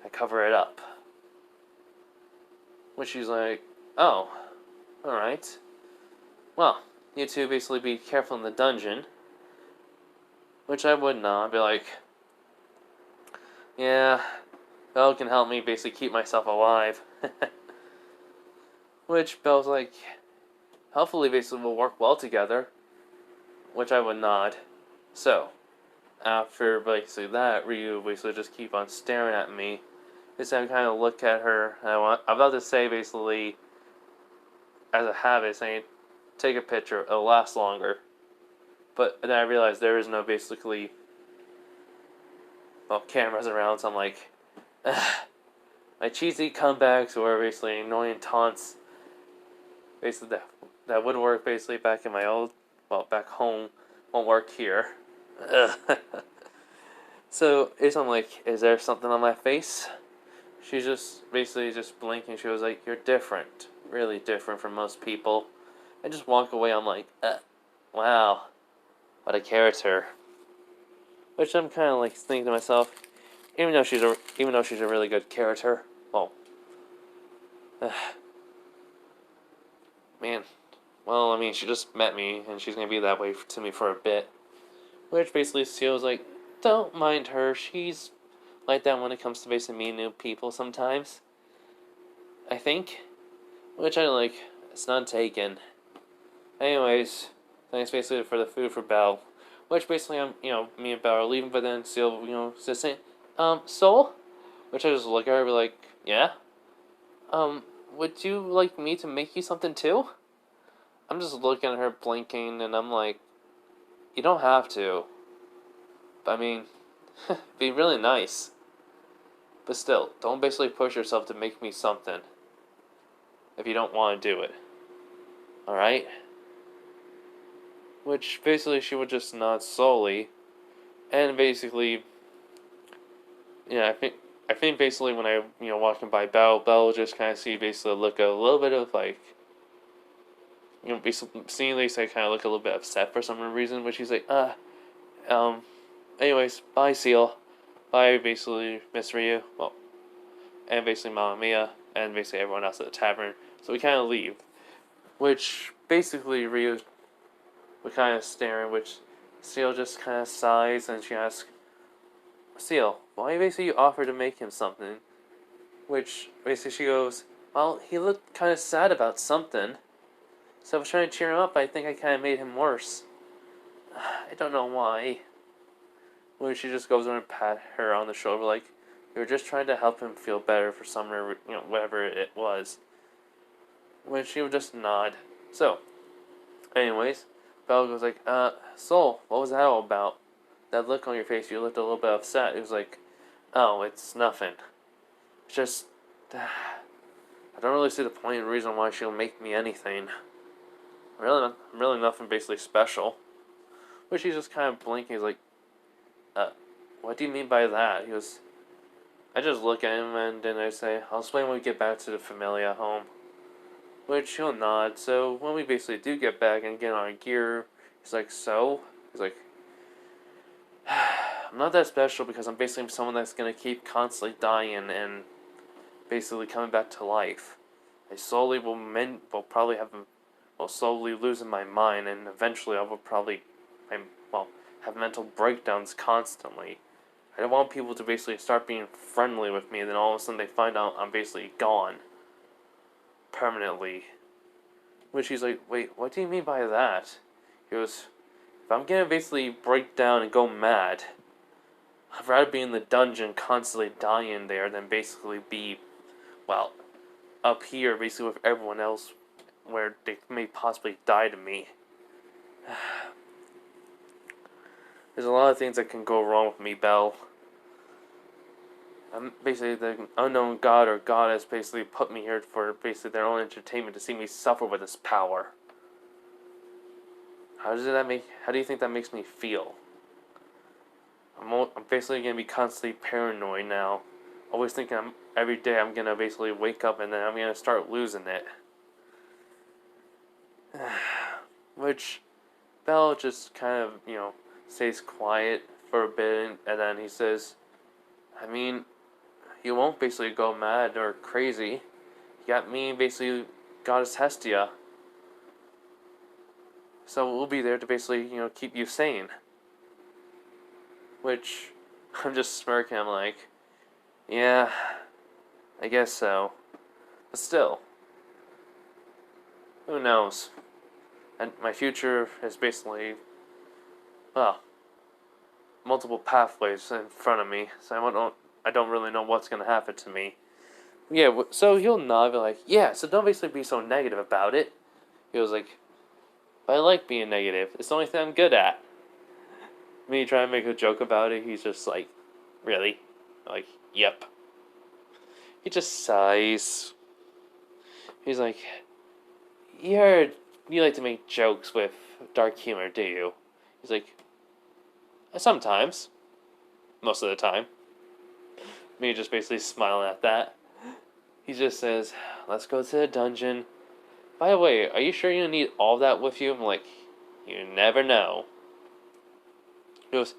I cover it up. Which she's like, oh, alright. Well, you two basically be careful in the dungeon. Which I would not. I'd be like, yeah, Belle can help me basically keep myself alive. Which Belle's like, hopefully basically we'll work well together. Which I would nod. So, after basically that, Ryu basically just keep on staring at me. Instead, I kind of look at her. I'm about to say basically, as a habit, saying, take a picture, it'll last longer. But then I realized there is no basically, cameras around, so I'm like, my cheesy comebacks or basically annoying taunts, basically that would work basically back in my old, back home, won't work here. So I'm like, is there something on my face? She's just basically just blinking. She was like, you're different, really different from most people. I just walk away. I'm like, wow, what a character. Which I'm kind of like thinking to myself, even though she's a really good character, man, well, I mean, she just met me, and she's gonna be that way to me for a bit. Which basically Seal's like, don't mind her, she's like that when it comes to basically meeting new people sometimes. I think. Which I like, it's not taken. Anyways, thanks basically for the food for Belle. Which basically me and Belle are leaving, but then Seal, just saying, Soul? Which I just look at her and be like, Yeah? Um, would you like me to make you something too? I'm just looking at her blinking and I'm like, you don't have to. I mean, be really nice. But still, don't basically push yourself to make me something if you don't want to do it. Alright? Which basically she would just nod slowly. And basically, yeah, I think basically when I walking by Belle just kind of see basically look a little bit of like basically seeing Lisa kind of look a little bit upset for some reason, but she's like um anyways, bye Seal, bye basically Miss Ryu, well, and basically Mamma Mia, and basically everyone else at the tavern. So we kind of leave, which basically Ryu we kind of staring, which Seal just kind of sighs and she asks, Seal, why basically you offer to make him something? Which basically she goes, well, he looked kind of sad about something. So I was trying to cheer him up, but I think I kind of made him worse. I don't know why. When she just goes over and pat her on the shoulder, like, you were just trying to help him feel better for some, whatever it was. When she would just nod. So, anyways, Belle goes like, Soul, what was that all about? That look on your face, you looked a little bit upset. It was like, oh, it's nothing. It's just, I don't really see the point and reason why she'll make me anything. Really nothing basically special. But she's just kind of blinking. He's like, what do you mean by that? He goes, I just look at him and then I say, I'll explain when we get back to the Familia home. Which he'll nod. So when we basically do get back and get on our gear, he's like, so? He's like, I'm not that special because I'm basically someone that's going to keep constantly dying and basically coming back to life. I slowly will probably will slowly losing my mind and eventually I will probably, have mental breakdowns constantly. I don't want people to basically start being friendly with me and then all of a sudden they find out I'm basically gone. Permanently. Which he's like, wait, what do you mean by that? He goes, if I'm gonna basically break down and go mad, I'd rather be in the dungeon constantly dying there than basically be, well, up here basically with everyone else where they may possibly die to me. There's a lot of things that can go wrong with me, Belle. I'm basically the unknown god or goddess basically put me here for basically their own entertainment to see me suffer with this power. How do you think that makes me feel? I'm basically gonna be constantly paranoid now. Always thinking every day I'm gonna basically wake up and then I'm gonna start losing it. Which Belle just kind of, stays quiet for a bit and then he says, I mean, you won't basically go mad or crazy. You got me basically Goddess Hestia. So we'll be there to basically, keep you sane. Which, I'm just smirking, I'm like, yeah, I guess so. But still, who knows? And my future is basically, well, multiple pathways in front of me, so I don't really know what's gonna happen to me. Yeah, so he'll nod, be like, yeah, so don't basically be so negative about it. He was like, but I like being negative. It's the only thing I'm good at. Me trying to make a joke about it, he's just like, really? Like, yep. He just sighs. He's like, you like to make jokes with dark humor, do you? He's like, sometimes. Most of the time. Me just basically smiling at that. He just says, let's go to the dungeon. By the way, are you sure you don't need all that with you? I'm like, you never know. He goes,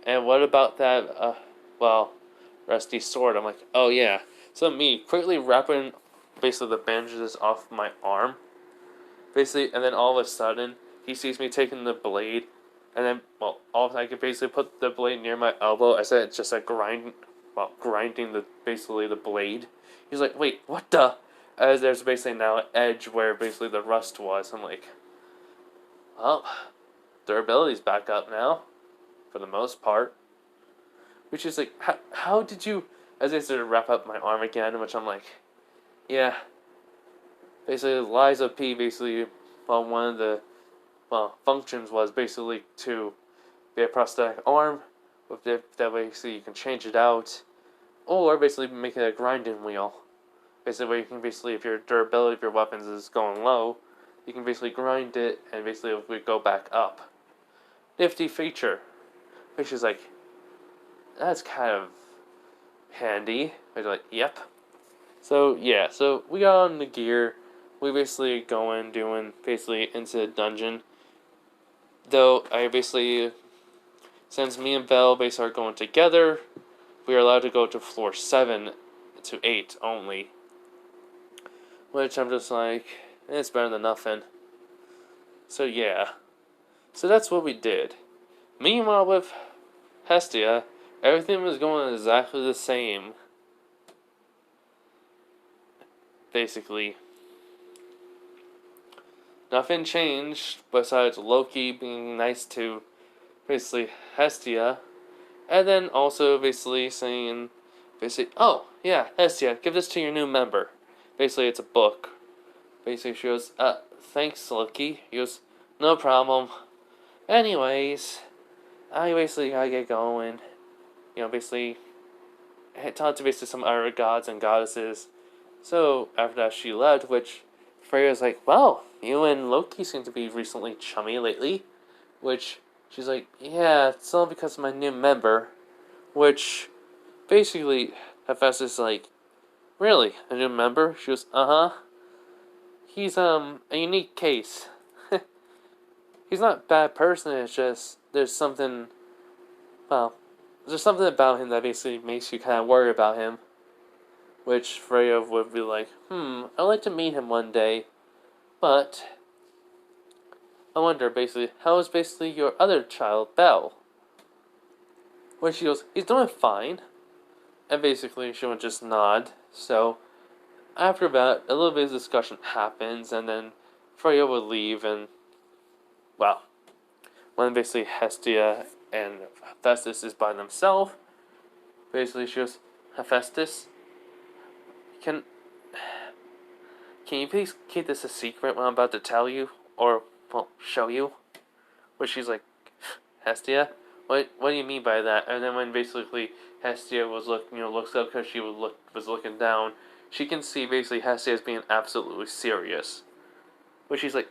and what about that, rusty sword? I'm like, oh yeah. So me quickly wrapping basically the bandages off my arm. Basically, and then all of a sudden, he sees me taking the blade. And then, all of a sudden I can basically put the blade near my elbow. I said it's just like grinding basically the blade. He's like, wait, what the? As there's basically now an edge where basically the rust was. I'm like, well, durability's back up now, for the most part. Which is like, how did you as they started to wrap up my arm again, which I'm like, yeah. Basically, Liza P. Basically, well, one of the functions was basically to be a prosthetic arm. With that way, so you can change it out, or basically make it a grinding wheel. Basically, where you can basically, if your durability of your weapons is going low, you can basically grind it, and basically it would go back up. Nifty feature, which is like, that's kind of handy. I was like, yep. So yeah, so we got on the gear. We basically going doing basically into the dungeon. Though I basically, since me and Belle basically are going together, we are allowed to go to floor 7 to 8 only. Which I'm just like, it's better than nothing. So yeah. So that's what we did. Meanwhile with Hestia, everything was going exactly the same. Basically. Nothing changed besides Loki being nice to basically Hestia. And then also basically saying, oh, yeah, Hestia, give this to your new member. Basically, it's a book. Basically, she goes, thanks, Loki. He goes, no problem. Anyways, I basically gotta get going. Basically, I talked to basically some other gods and goddesses. So, after that, she left, which Freya's like, wow, you and Loki seem to be recently chummy lately. Which, she's like, yeah, it's all because of my new member. Which, basically, Hephaestus is like, really, a new member? She goes, uh-huh. He's, a unique case. He's not a bad person, it's just, there's something about him that basically makes you kind of worry about him. Which Freya would be like, I'd like to meet him one day. But, I wonder, basically, how is basically your other child, Belle? Which she goes, he's doing fine. And basically, she would just nod. So, after that, a little bit of discussion happens, and then Freya would leave, and, well, when basically Hestia and Hephaestus is by themselves, basically she goes, Hephaestus, can you please keep this a secret what I'm about to tell you, or, well, show you? Where she's like, Hestia, what do you mean by that? And then when basically Hestia was looks up because she was looking down, she can see basically Hestia as being absolutely serious. Where she's like,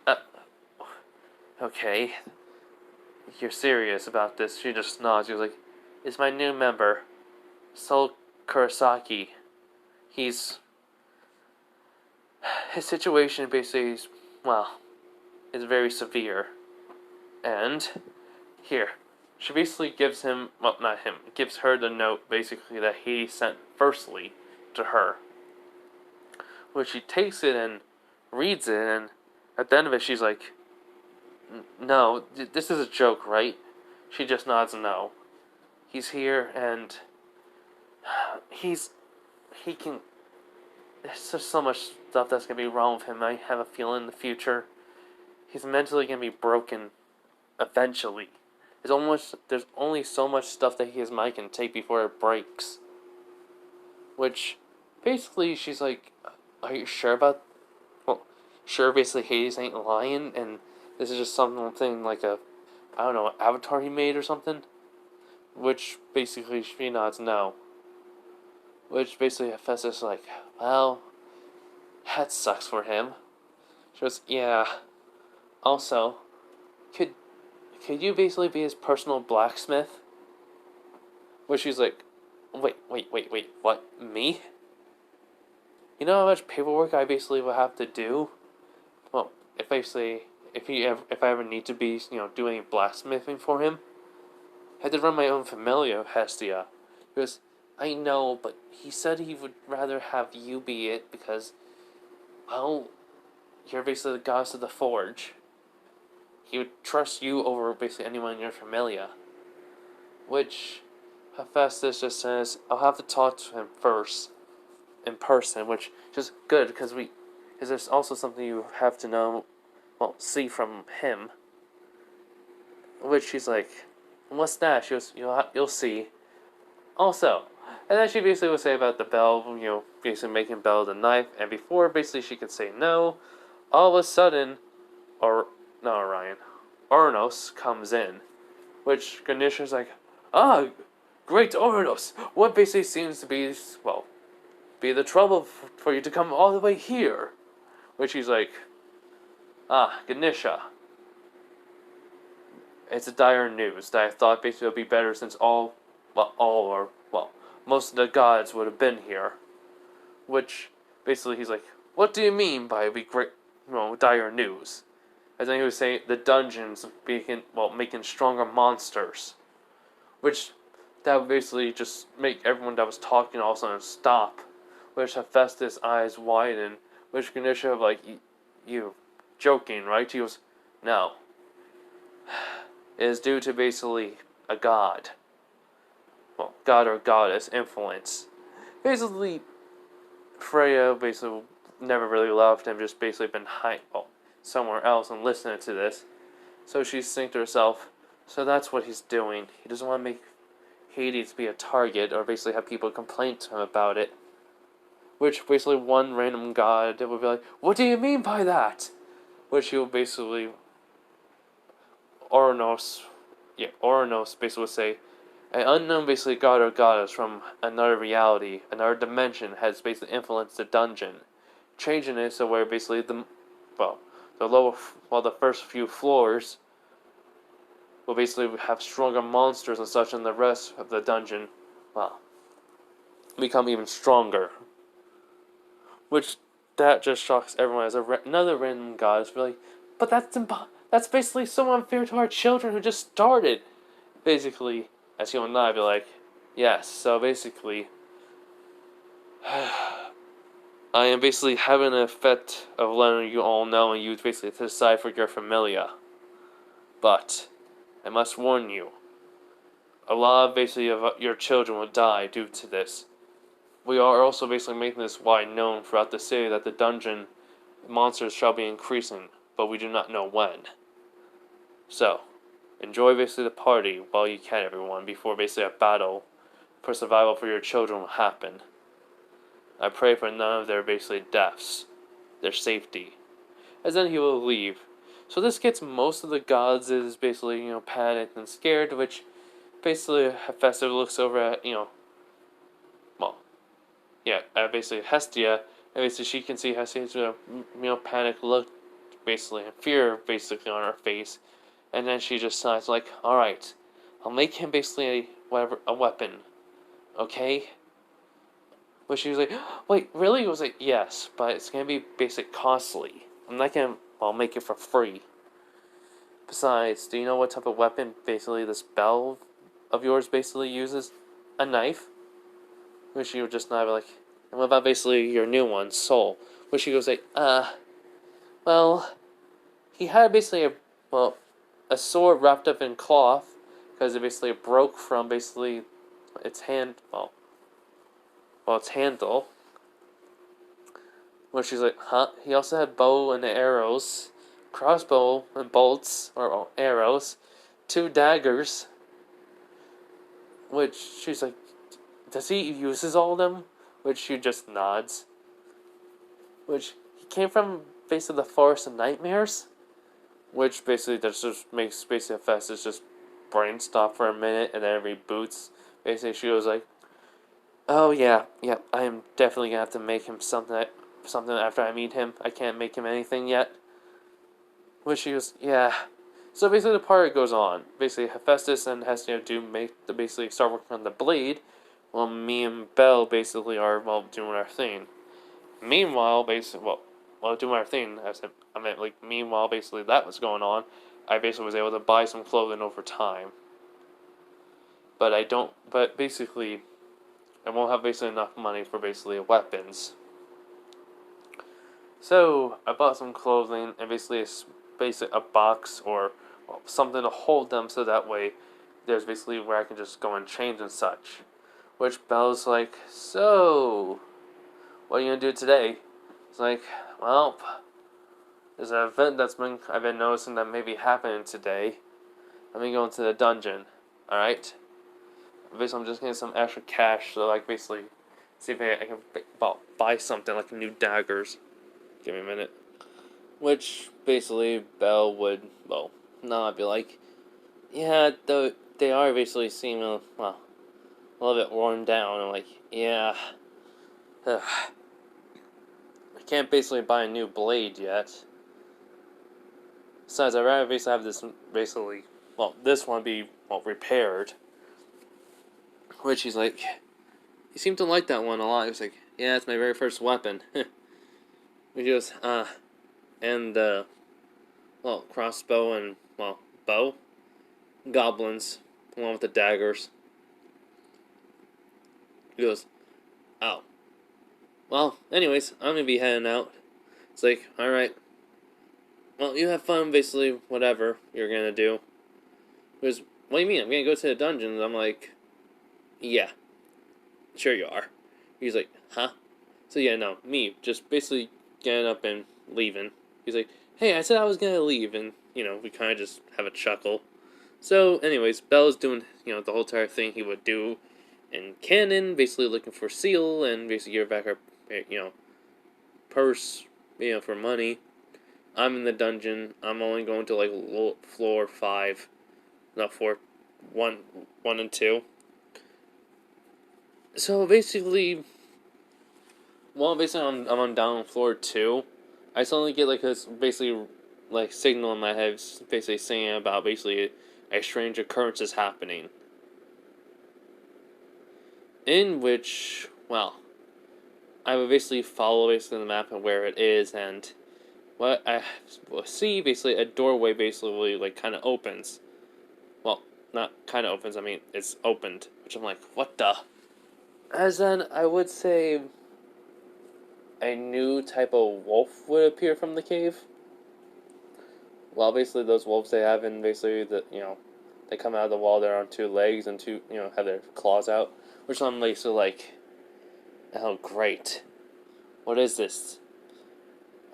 okay, you're serious about this. She just nods. She was like, it's my new member, Sol Kurosaki. His situation basically is, is very severe. And here, she basically gives him, gives her the note basically that he sent firstly to her. Which she takes it and reads it, and at the end of it she's like, no, this is a joke, right? She just nods no. He's here, and he can, there's just so much stuff that's going to be wrong with him. I have a feeling in the future he's mentally going to be broken eventually. There's only so much stuff that his mind can take before it breaks. Which, basically, she's like, are you sure about, sure basically Hades ain't lying, and this is just something like avatar he made or something? Which, basically, she nods no. Which, basically, Hephaestus is like, well, that sucks for him. She goes, yeah. Also, could you basically be his personal blacksmith? Which she's like, wait, what, me? You know how much paperwork I basically will have to do? Well, if I ever need to be, doing blacksmithing for him, I had to run my own familia, Hestia. He goes, I know, but he said he would rather have you be it because, well, you're basically the goddess of the forge. He would trust you over basically anyone in your familia. Which Hephaestus just says, I'll have to talk to him first, in person, which is good because there's also something you have to know, see from him. Which she's like, what's that? She goes, you'll see. Also, And then she basically would say about the bell, basically making Bell the knife, and before basically she could say no, all of a sudden, or not Orion, Ornos comes in, which Ganesha's like, ah, great Ornos, what basically seems to be, well, be the trouble for you to come all the way here? Which he's like, ah, Ganesha, it's a dire news that I thought basically would be better since most of the gods would have been here. Which, basically, he's like, what do you mean by be great, dire news? And then he was saying the dungeons making stronger monsters. Which, that would basically just make everyone that was talking all of a sudden stop. Which Hephaestus' eyes widen. Which Ganesha like, you joking, right? He goes, no. It is due to basically a god. Well, god or goddess influence. Basically, Freya basically never really loved him, just basically been somewhere else and listening to this. So she's thinking to herself, so that's what he's doing. He doesn't want to make Hades be a target or basically have people complain to him about it. Which basically one random god would be like, what do you mean by that? Which he would basically, Oranos basically would say, an unknown basically god or goddess from another reality, another dimension, has basically influenced the dungeon, changing it so where basically the first few floors will basically have stronger monsters and such, and the rest of the dungeon, become even stronger. Which that just shocks everyone as another random god is really, but that's basically so unfair to our children who just started. Basically, as you and I be like, yes, so basically, I am basically having an effect of letting you all know and you basically decide for your familia. But, I must warn you, a lot basically of your children will die due to this. We are also basically making this wide known throughout the city that the dungeon monsters shall be increasing, but we do not know when. So, enjoy basically the party while you can, everyone, before basically a battle for survival for your children will happen. I pray for none of their basically deaths, their safety. As then he will leave. So this gets most of the gods is basically, panicked and scared, which basically Hephaestus looks over at, basically Hestia, and basically she can see Hestia's, panic look, basically, and fear, basically, on her face. And then she just sighs like, alright, I'll make him basically a weapon, okay? But she was like, wait, really? It was like, yes, but it's gonna be basic costly. I'm not gonna, I'll make it for free. Besides, do you know what type of weapon basically this bell of yours basically uses? A knife? Which she would just not be like, and what about basically your new one, Soul? Which she goes like, well, he had basically a sword wrapped up in cloth, because it basically broke from basically its its handle. Where she's like, huh? He also had bow and arrows, crossbow and bolts, or arrows, 2 daggers. Which she's like, does he uses all of them? Which she just nods. Which he came from basically the Forest of Nightmares. Which basically just makes basically Hephaestus just brain stop for a minute and then it reboots. Basically she was like, oh yeah, I am definitely gonna have to make him something after I meet him. I can't make him anything yet. Which she was, yeah. So basically the party goes on. Basically Hephaestus and Hestia basically start working on the blade, while me and Belle basically are doing our thing. Meanwhile, basically doing our thing, meanwhile basically that was going on, I basically was able to buy some clothing over time. But basically I won't have basically enough money for basically weapons. So I bought some clothing and basically a box or something to hold them, so that way there's basically where I can just go and change and such. Which Belle's like, so what are you gonna do today? It's like, well, there's an event I've been noticing that may be happening today. Let me go into the dungeon, alright? basically I'm just getting some extra cash so like basically see if I can buy something like new daggers. Give me a minute. Which basically Belle would not be like, yeah, though they are basically seeming a little bit worn down. I'm like, yeah, ugh. I can't basically buy a new blade yet. Besides, I'd rather basically have this this one be repaired. Which he's like, he seemed to like that one a lot. He was like, yeah, it's my very first weapon. He goes, and crossbow and bow, goblins, along with the daggers. He goes, oh, well, anyways, I'm gonna be heading out. It's like, all right, well, you have fun, basically, whatever you're gonna do. He goes, what do you mean? I'm gonna go to the dungeons. I'm like, yeah, sure you are. He's like, huh? So yeah, no, me, just basically getting up and leaving. He's like, hey, I said I was gonna leave, and, we kind of just have a chuckle. So, anyways, Belle's doing, the whole entire thing he would do in canon, basically looking for Seal, and basically give back her, purse, for money. I'm in the dungeon. I'm only going to, like, floor 5. Not 4, 1 and 2. So, basically, I'm on down floor 2. I suddenly get, like, this, basically, like, signal in my head, basically saying about, basically, a strange occurrence is happening. In which, I would basically follow basically the map and where it is, and what I see, basically, a doorway basically, like, kind of opens. Well, not kind of opens, I mean, it's opened, which I'm like, what the? As then, I would say a new type of wolf would appear from the cave. Well, basically, those wolves they have in basically they come out of the wall, they're on 2 legs and have their claws out. Which I'm basically like, oh, great. What is this?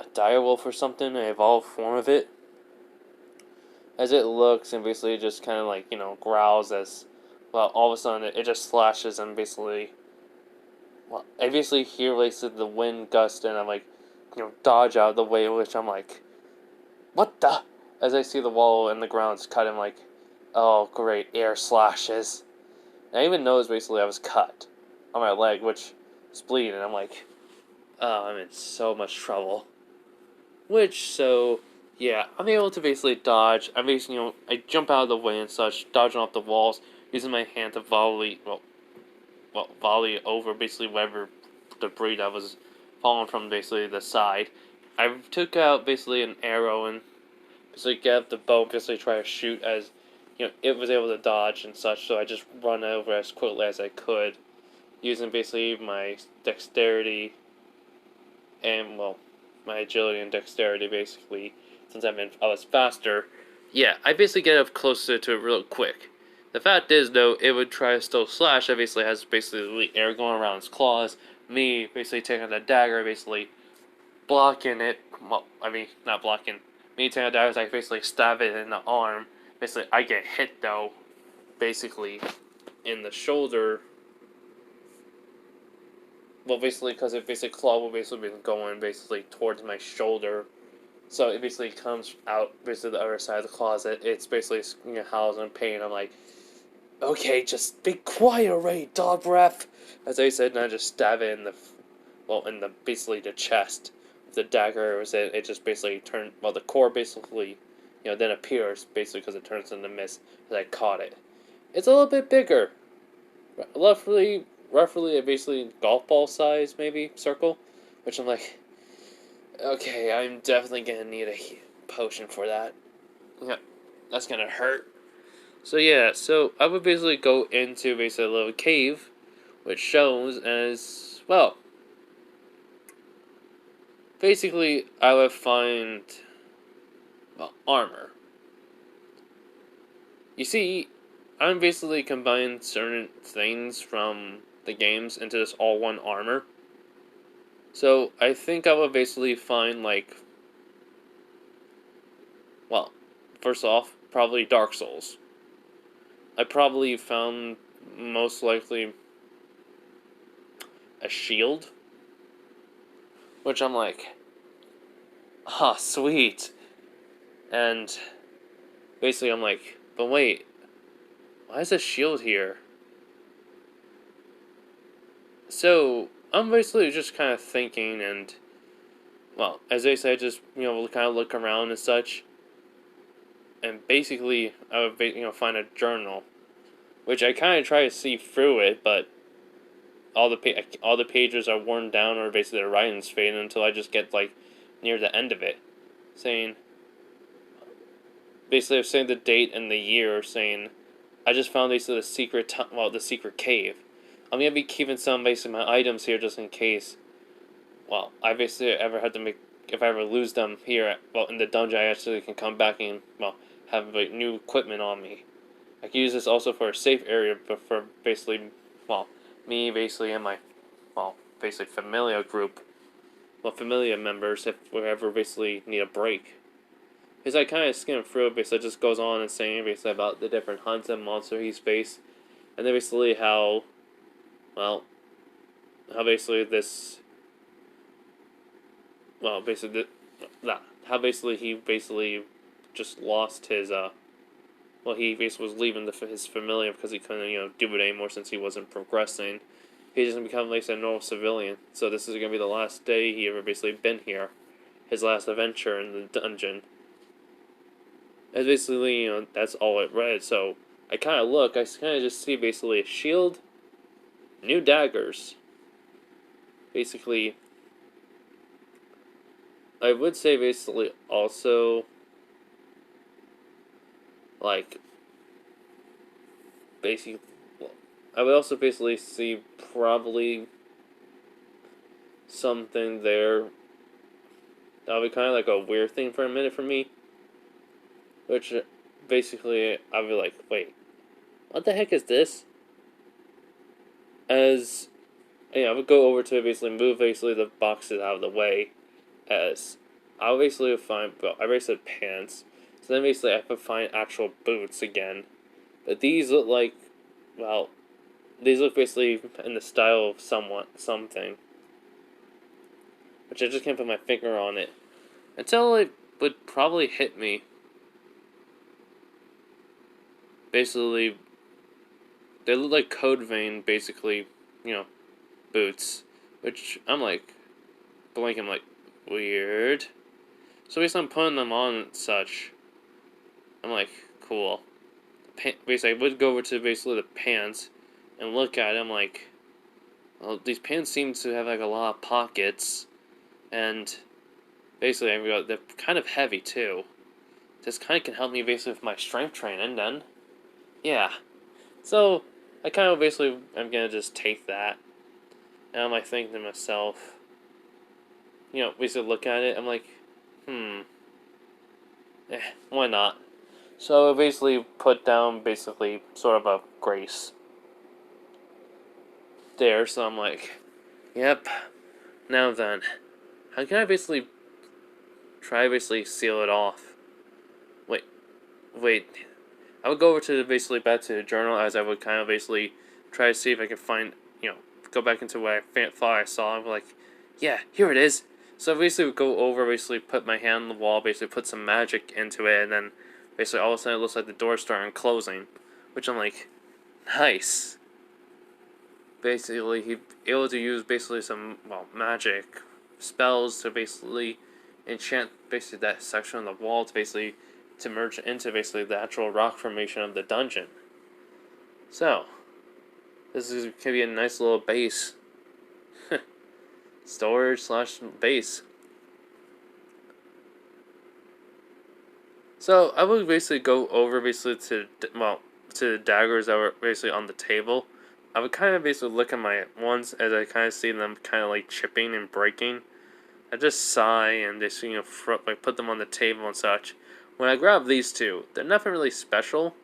A direwolf or something? An evolved form of it? As it looks and basically just kind of like, growls as, all of a sudden it just slashes and basically, I basically hear basically the wind gust and I'm like, dodge out of the way, which I'm like, what the? As I see the wall and the ground's cut, I'm like, oh, great, air slashes. And I even noticed basically I was cut on my leg, which is bleeding. I'm like, oh, I'm in so much trouble. So, yeah, I'm able to basically dodge. I basically, I jump out of the way and such, dodging off the walls, using my hand to volley over basically whatever debris that was falling from basically the side. I took out basically an arrow and basically get up the bow, basically try to shoot as, it was able to dodge and such, so I just run over as quickly as I could, using basically my dexterity and, my agility and dexterity, basically, since I was faster. Yeah, I basically get up closer to it real quick. The fact is, though, it would try to still slash. It basically has basically the air going around its claws. Me basically taking the dagger, basically blocking it. Well, I mean, not blocking. Me taking the dagger, I basically stab it in the arm. Basically, I get hit, though, basically, in the shoulder. Well, basically, because it basically claw will basically be going basically towards my shoulder. So it basically comes out basically the other side of the closet. It's basically howls in pain. I'm like, okay, just be quiet already, dog breath. As I said, and I just stab it in the basically the chest. The dagger was it just basically turned. Well, the core basically, then appears basically because it turns into mist. As I caught it, it's a little bit bigger, roughly basically golf ball size maybe circle, which I'm like, okay, I'm definitely gonna need a potion for that. Yeah, that's gonna hurt. So yeah, so I would basically go into basically a little cave, which shows as basically I would find armor. You see, I'm basically combining certain things from the games into this all-one armor. So I think I would basically find first off, probably Dark Souls. I probably found most likely a shield, which I'm like, ah, sweet. And basically, I'm like, but wait, why is a shield here? So I'm basically just kind of thinking, and well, as they say, just kind of look around and such, and basically I would find a journal, which I kind of try to see through it, but all the pages are worn down, or basically the writing's fading until I just get like near the end of it, saying basically I'm saying the date and the year, saying I just found basically the secret cave. I'm gonna be keeping some basically my items here just in case. Well, I basically ever had to make if I ever lose them here. Well, in the dungeon, I actually can come back and have like new equipment on me. I can use this also for a safe area, but for basically me basically and my basically familiar group, familiar members if we ever basically need a break. Because I kind of skim through it, basically it just goes on and saying basically about the different hunts and monster he's faced, and then basically well, how basically this, basically that, how basically he basically just lost his, he basically was leaving his familiar because he couldn't, do it anymore since he wasn't progressing. He's just gonna become like a normal civilian. So this is gonna be the last day he ever basically been here, his last adventure in the dungeon. As basically, that's all it read. So I kind of just see basically a shield, new daggers. Basically, I would say basically also, like, basically, I would also basically see probably something there. That would be kind of like a weird thing for a minute for me. Which, basically, I'd be like, wait, what the heck is this? As, I would go over to basically move basically the boxes out of the way. As I would basically find, I basically had pants. So then basically I could find actual boots again. But these look like, these look basically in the style of something. Which I just can't put my finger on it. Until it would probably hit me. Basically, they look like Code Vein, basically, boots. Which I'm like, I'm like, weird. So basically I'm putting them on and such. I'm like, cool. Basically, I would go over to basically the pants and look at it. I'm like, well, these pants seem to have like a lot of pockets, and basically they're kind of heavy too. This kind of can help me basically with my strength training. Then, yeah. So I kind of basically I'm gonna just take that, and I'm like thinking to myself, basically look at it. I'm like, why not? So I basically put down basically sort of a grace there. So I'm like, yep. Now then, how can I basically try basically seal it off? Wait. I would go over to basically back to the journal as I would kind of basically try to see if I could find, go back into what I thought I saw. I'm like, yeah, here it is. So I basically would go over, basically put my hand on the wall, basically put some magic into it, and then basically all of a sudden it looks like the door started closing, which I'm like, nice. Basically, he able to use basically some magic spells to basically enchant basically that section of the wall to merge into basically the actual rock formation of the dungeon. So this is gonna be a nice little base, storage slash base. So I would basically go over basically to the daggers that were basically on the table. I would kind of basically look at my ones as I kind of see them kind of like chipping and breaking. I just sigh and just put them on the table and such. When I grab these two, they're nothing really special.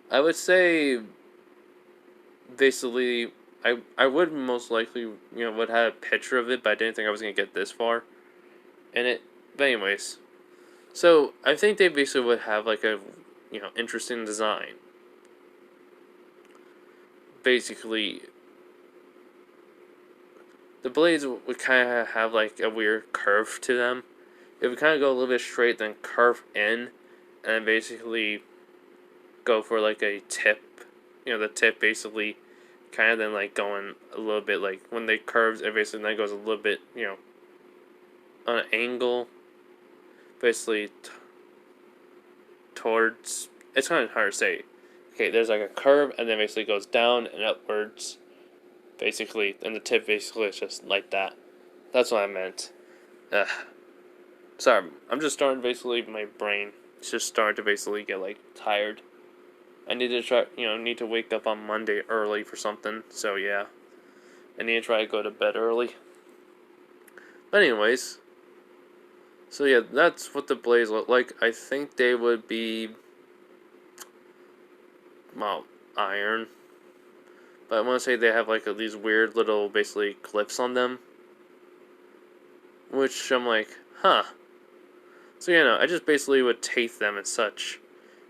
I would say basically I would most likely would have a picture of it, but I didn't think I was gonna get this far in it. But anyways, so I think they basically would have like a interesting design. basically the blades would kind of have like a weird curve to them. It would kind of go a little bit straight, then curve in, and then basically go for like a tip. The tip basically kind of then like going a little bit like when they curves, it basically then goes a little bit, on an angle, basically towards. It's kind of hard to say. Okay, there's like a curve, and then basically goes down and upwards, basically, and the tip basically is just like that. That's what I meant. Ugh. Sorry, I'm just starting basically my brain. It's just starting to basically get like tired. I need to try, need to wake up on Monday early for something. So yeah, I need to try to go to bed early. But anyways, so yeah, that's what the blades look like. I think they would be, well, iron. But I want to say they have like these weird little basically clips on them. Which I'm like, huh. So I just basically would tape them and such.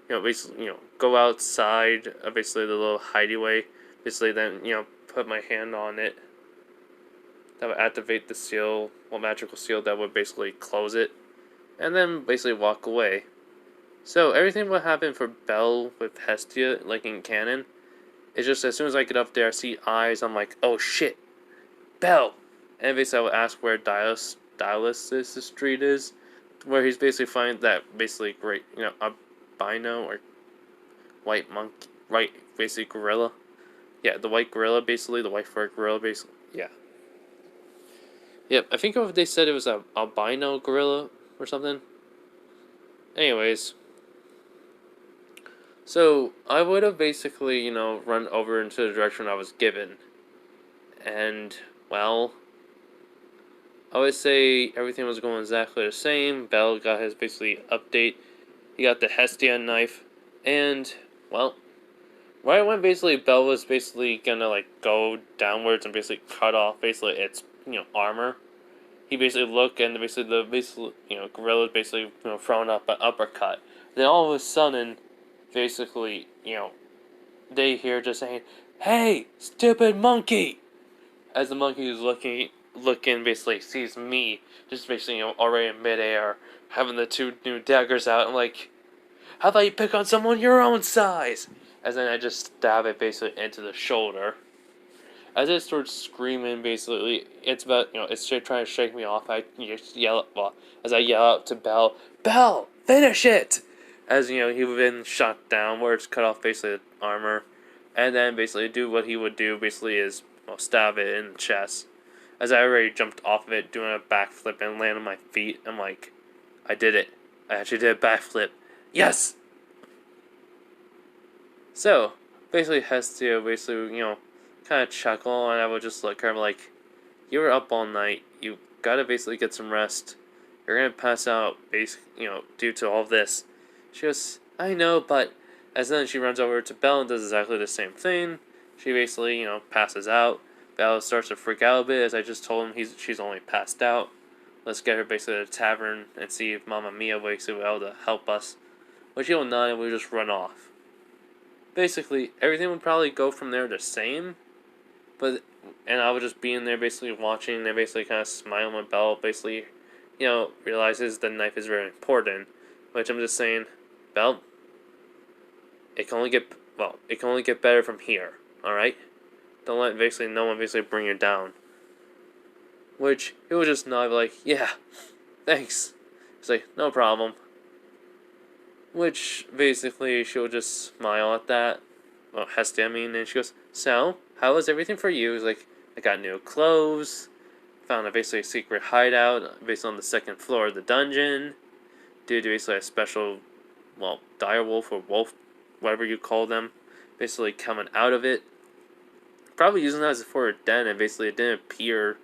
Basically, go outside, basically the little hideaway. Basically then, put my hand on it. That would activate the seal, magical seal that would basically close it. And then basically walk away. So everything would happen for Belle with Hestia, like in canon. It's just as soon as I get up there, I see eyes, I'm like, oh shit, Belle! And basically I would ask where Dialysis Street is, where he's basically finding that basically great, albino or white monkey, right, basically gorilla. Yeah, the white gorilla, basically, the white fur gorilla, basically, yeah. Yep, I think they said it was a albino gorilla or something. Anyways, so I would have basically, run over into the direction I was given. And, well, I would say everything was going exactly the same. Belle got his basically update. He got the Hestia knife. And, well, right when basically Belle was basically gonna like go downwards and basically cut off basically its, armor, he basically looked and basically gorilla basically, throwing up an uppercut. Then all of a sudden, basically, they hear just saying, "Hey, stupid monkey!" As the monkey is looking, basically sees me, just basically, already in midair, having the two new daggers out. I'm like, how about you pick on someone your own size? As then I just stab it basically into the shoulder. As it starts screaming, basically, it's about, it's trying to shake me off. I just yell, as I yell out to Belle, "Belle, finish it!" As, he would have been shot down, where it's cut off basically the armor. And then basically do what he would do, basically is, stab it in the chest. As I already jumped off of it, doing a backflip and land on my feet. I'm like, I did it. I actually did a backflip. Yes! So, basically Hestia, basically, kind of chuckle, and I would just look at her like, you were up all night, you gotta basically get some rest, you're gonna pass out, due to all this. She goes, I know, but, as then she runs over to Belle and does exactly the same thing. She basically, passes out. Belle starts to freak out a bit, as I just told him she's only passed out. Let's get her basically to the tavern and see if Mamma Mia wakes up able to help us. But she'll not, and we'll just run off. Basically, everything would probably go from there the same, and I would just be in there basically watching and basically kind of smiling when Belle basically, realizes the knife is very important, which I'm just saying, Belle, it can only get better from here, alright? Don't let basically no one basically bring you down. Which, he would just nod like, yeah, thanks. It's like, no problem. Which, basically, she'll just smile at that. Well, Hestia, and she goes, so, how was everything for you? He's like, I got new clothes, found basically a secret hideout based on the second floor of the dungeon, due to basically a special, dire wolf or wolf, whatever you call them, basically coming out of it. Probably using that as for a den, and basically it didn't appear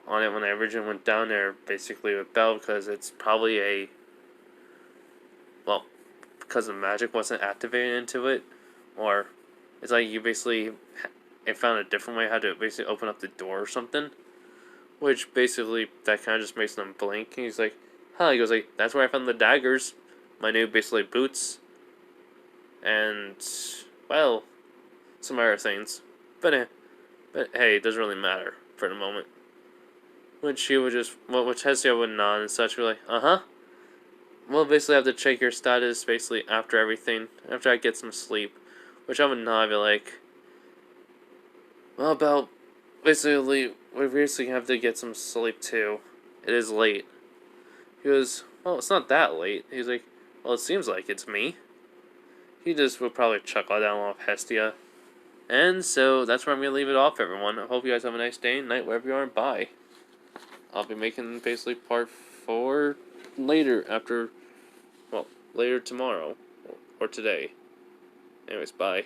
on it when I originally went down there, basically with Belle, because it's probably because the magic wasn't activated into it, or it's like you basically found a different way how to basically open up the door or something, which basically that kind of just makes them blink. And he's like, huh, he goes like, that's where I found the daggers, my new basically boots, and well, some other things. But hey, it doesn't really matter for the moment. Which she would just, well, which Hestia would nod and such, be like, uh-huh. We'll basically have to check your status, basically, after everything, after I get some sleep. Which I would nod, be like, well, about, basically, we basically have to get some sleep, too. It is late. He goes, well, it's not that late. He's like, well, it seems like it's me. He just would probably chuckle down off Hestia. And so, that's where I'm going to leave it off, everyone. I hope you guys have a nice day and night, wherever you are, and bye. I'll be making basically part 4 later after, well, later tomorrow or today. Anyways, bye.